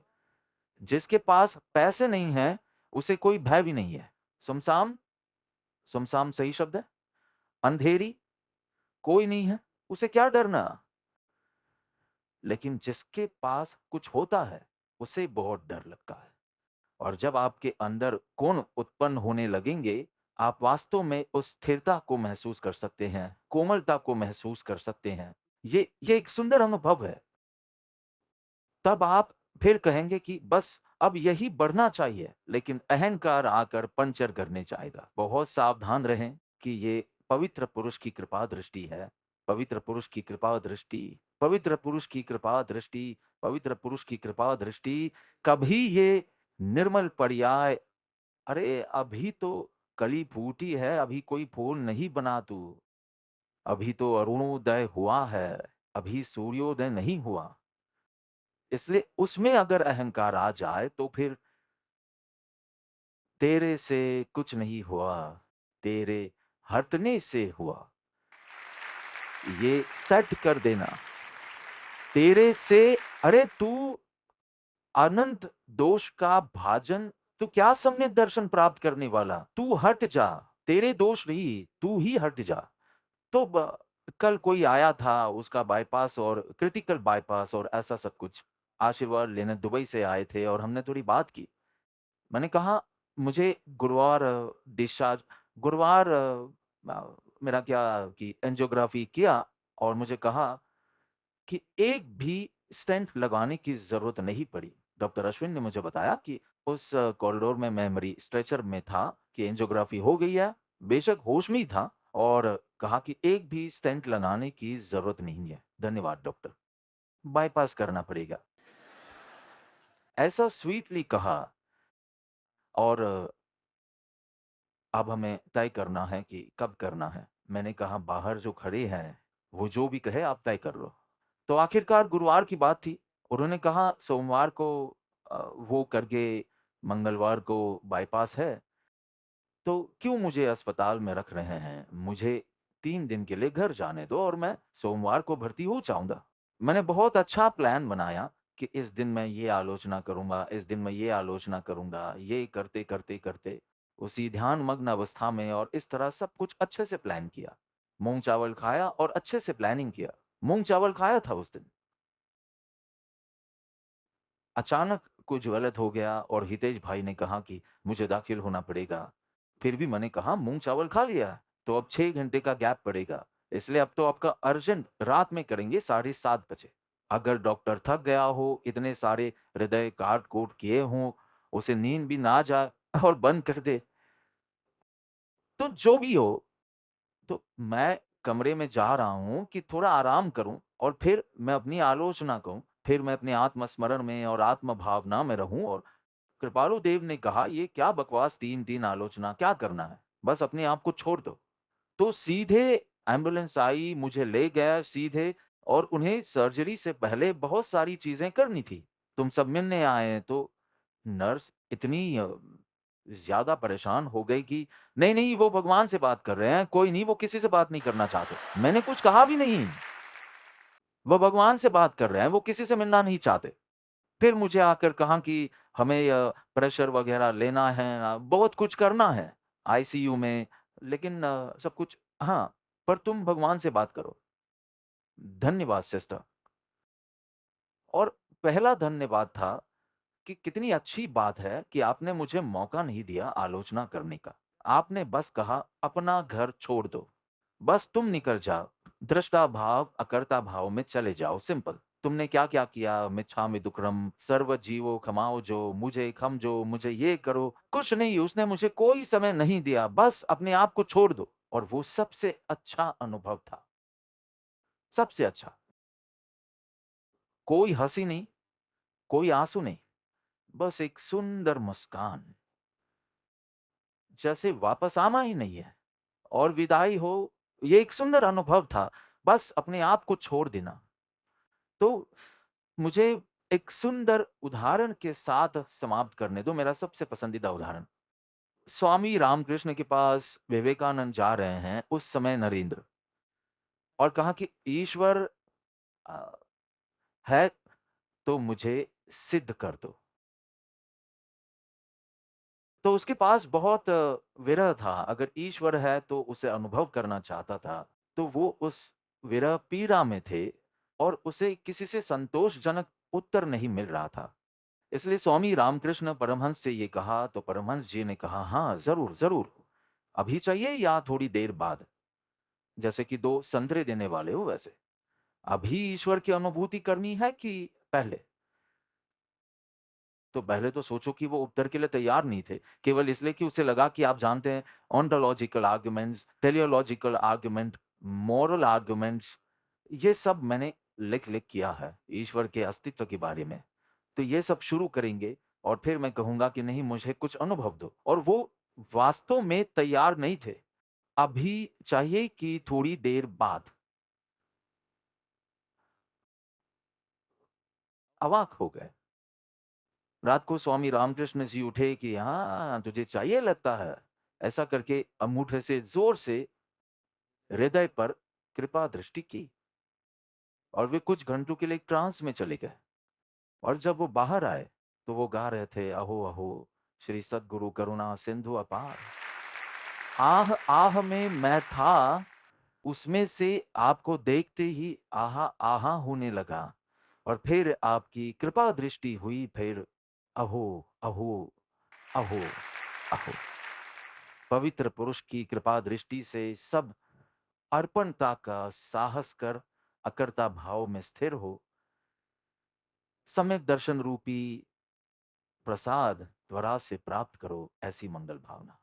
[SPEAKER 1] जिसके पास पैसे नहीं हैं, उसे कोई भय भी नहीं है। सुमसाम, सुमसाम सही शब्द है। अंधेरी, कोई नहीं है, उसे क्या डरना? लेकिन जिसके पास कुछ होता है, उसे बहुत डर लगता है। और जब आपके अंदर गुण उत्पन्न होने लगेंगे, आप वास्तव में उस स्थिरता को महसूस कर सकते हैं, कोमलता को महसूस कर सकते हैं। ये एक सुंदर अनुभव है। तब आप फिर कहेंगे कि बस अब यही बढ़ना चाहिए, लेकिन अहंकार आकर पंचर करने जाएगा। बहुत सावधान रहें कि ये पवित्र पुरुष की कृपा दृष्टि है। पवित्र पुरुष की कृपा दृष्टि, पवित्र पुरुष की कृपा दृष्टि, पवित्र पुरुष की कृपा दृष्टि। कभी ये निर्मल पर्याय, अरे अभी तो कली फूटी है, अभी कोई फूल नहीं बना तू। अभी तो अरुणोदय हुआ है, अभी सूर्योदय नहीं हुआ। इसलिए उसमें अगर अहंकार आ जाए तो फिर तेरे से कुछ नहीं हुआ, तेरे हटने से हुआ। ये सेट कर देना। तेरे से, अरे तू अनंत दोष का भाजन, तू क्या सम्यक दर्शन प्राप्त करने वाला? तू हट जा, तेरे दोष नहीं, तू ही हट जा। तो कल कोई आया था, उसका बाईपास और क्रिटिकल बाईपास और ऐसा सब कुछ, आशीर्वाद लेने दुबई से आए थे और हमने थोड़ी बात की। मैंने कहा मुझे गुरुवार डिस्चार्ज, गुरुवार मेरा क्या कि एंजियोग्राफी किया और मुझे कहा कि एक भी स्टेंट लगाने की ज़रूरत नहीं पड़ी। डॉक्टर अश्विन ने मुझे बताया कि उस कॉरिडोर में मैं मेरी स्ट्रेचर में था कि एंजियोग्राफी हो गई है, बेशक होश में ही था, और कहा कि एक भी स्टेंट लगाने की ज़रूरत नहीं है। धन्यवाद डॉक्टर, बायपास करना पड़ेगा। ऐसा स्वीटली कहा। और अब हमें तय करना है कि कब करना है। मैंने कहा बाहर जो खड़े हैं, वो जो भी कहे आप तय कर लो। तो आखिरकार गुरुवार की बात थी। उन्होंने कहा सोमवार को वो करके मंगलवार को बाईपास है, तो क्यों मुझे अस्पताल में रख रहे हैं? मुझे 3 दिन के लिए घर जाने दो और मैं सोमवार को भर्ती हो जाऊँगा। मैंने बहुत अच्छा प्लान बनाया कि इस दिन मैं ये आलोचना करूँगा, इस दिन मैं ये आलोचना करूँगा, ये करते-करते उसी ध्यान-मग्न अवस्था में, और इस तरह सब कुछ अच्छे से प्लान किया। मूँग-चावल खाया और अच्छे से प्लानिंग किया। मूँग-चावल खाया था उस दिन। अचानक कुछ गलत हो गया और हितेश भाई ने कहा कि मुझे दाखिल होना पड़ेगा। फिर भी मैंने कहा मूँग-चावल खा लिया, तो अब 6 घंटे का गैप पड़ेगा। इसलिए अब तो आपका अर्जेंट रात में करेंगे 7:30 बजे। अगर डॉक्टर थक गया हो, इतने सारे हृदय काट-कूट किए हों, उसे नींद भी ना आ जाए और बंद कर दे, तो जो भी हो, तो मैं कमरे में जा रहा हूँ कि थोड़ा आराम करूँ और फिर मैं अपनी आलोचना कहूँ, फिर मैं अपने आत्मस्मरण में और आत्म भावना में रहूँ। और कृपालु देव ने कहा, "ये क्या बकवास 3-3 आलोचना, क्या करना है? बस अपने आप को छोड़ दो।" तो सीधे एम्बुलेंस आई, मुझे ले गया सीधे, और उन्हें सर्जरी से पहले बहुत सारी चीज़ें करनी थी। तुम सब मिलने आए, तो नर्स इतनी ज़्यादा परेशान हो गई कि नहीं, नहीं वो भगवान से बात कर रहे हैं, कोई नहीं, वो किसी से बात नहीं करना चाहते। मैंने कुछ कहा भी नहीं, वो भगवान से बात कर रहे हैं, वो किसी से मिलना नहीं चाहते। फिर मुझे आकर कहा कि हमें प्रेशर वग़ैरह लेना है, बहुत कुछ करना है आईसीयू में, लेकिन सब कुछ हाँ, पर तुम भगवान से बात करो। धन्यवाद सिस्टर। और पहला धन्यवाद था कि कितनी अच्छी बात है कि आपने मुझे मौका नहीं दिया आलोचना करने का। आपने बस कहा अपना घर छोड़ दो। बस तुम निकल जाओ। दृष्टा भाव, अकर्ता भाव में चले जाओ, सिंपल। तुमने क्या-क्या किया? मिच्छामि दुक्कडम, सर्व जीवो क्षमाओ जो, मुझे क्षमजो, मुझे ये करो। कुछ नहीं, उसने मुझे कोई समय नहीं दिया, बस अपने आप को छोड़ दो और वो सबसे अच्छा अनुभव था, सबसे अच्छा। कोई हँसी नहीं, कोई आँसू नहीं, बस एक सुंदर मुस्कान, जैसे वापस आना ही नहीं है और विदाई हो, ये एक सुंदर अनुभव था, बस अपने आप को छोड़ देना। तो मुझे एक सुंदर उदाहरण के साथ समाप्त करने दो, मेरा सबसे पसंदीदा उदाहरण। स्वामी रामकृष्ण के पास विवेकानंद जा रहे हैं, उस समय नरेंद्र, और कहा कि ईश्वर अ, है तो मुझे सिद्ध कर दो। तो उसके पास बहुत विरह था, अगर ईश्वर है तो उसे अनुभव करना चाहता था। तो वो उस विरह पीड़ा में थे और उसे किसी से संतोषजनक उत्तर नहीं मिल रहा था। इसलिए स्वामी रामकृष्ण परमहंस से ये कहा, तो परमहंस जी ने कहा, "हाँ, ज़रूर, ज़रूर। अभी चाहिए या थोड़ी देर बाद?" जैसे कि 2 संतरे देने वाले हो वैसे। अभी ईश्वर की अनुभूति करनी है कि पहले? तो पहले तो सोचो कि वो उत्तर के लिए तैयार नहीं थे, केवल इसलिए कि उसे लगा कि आप जानते हैं ontological arguments, teleological argument, moral arguments, ये सब मैंने लिख-लिख किया है ईश्वर के अस्तित्व के बारे में। तो ये सब शुरू करेंगे और फिर मैं कहूँगा कि नहीं, मुझे कुछ अनुभव दो, और वो वास्तव में तैयार नहीं थे। अभी चाहिए कि थोड़ी देर बाद? अवाक हो गए। रात को स्वामी रामकृष्ण जी उठे कि हाँ, तुझे चाहिए लगता है। ऐसा करके अंगूठे से ज़ोर से हृदय पर कृपा दृष्टि की और वे कुछ घंटों के लिए एक ट्रांस में चले गए। और जब वो बाहर आए, तो वो गा रहे थे, अहो अहो, श्री सद्गुरु करुणा सिंधु अपार। आह आह में मैं था, उसमें से आपको देखते ही आहा आहा होने लगा और फिर आपकी कृपा दृष्टि हुई, फिर अहो अहो अहो अहो। पवित्र पुरुष की कृपा दृष्टि से सब अर्पणता का साहस कर अकर्ता भाव में स्थिर हो, सम्यक दर्शन रूपी प्रसाद त्वरा से प्राप्त करो, ऐसी मंगल भावना।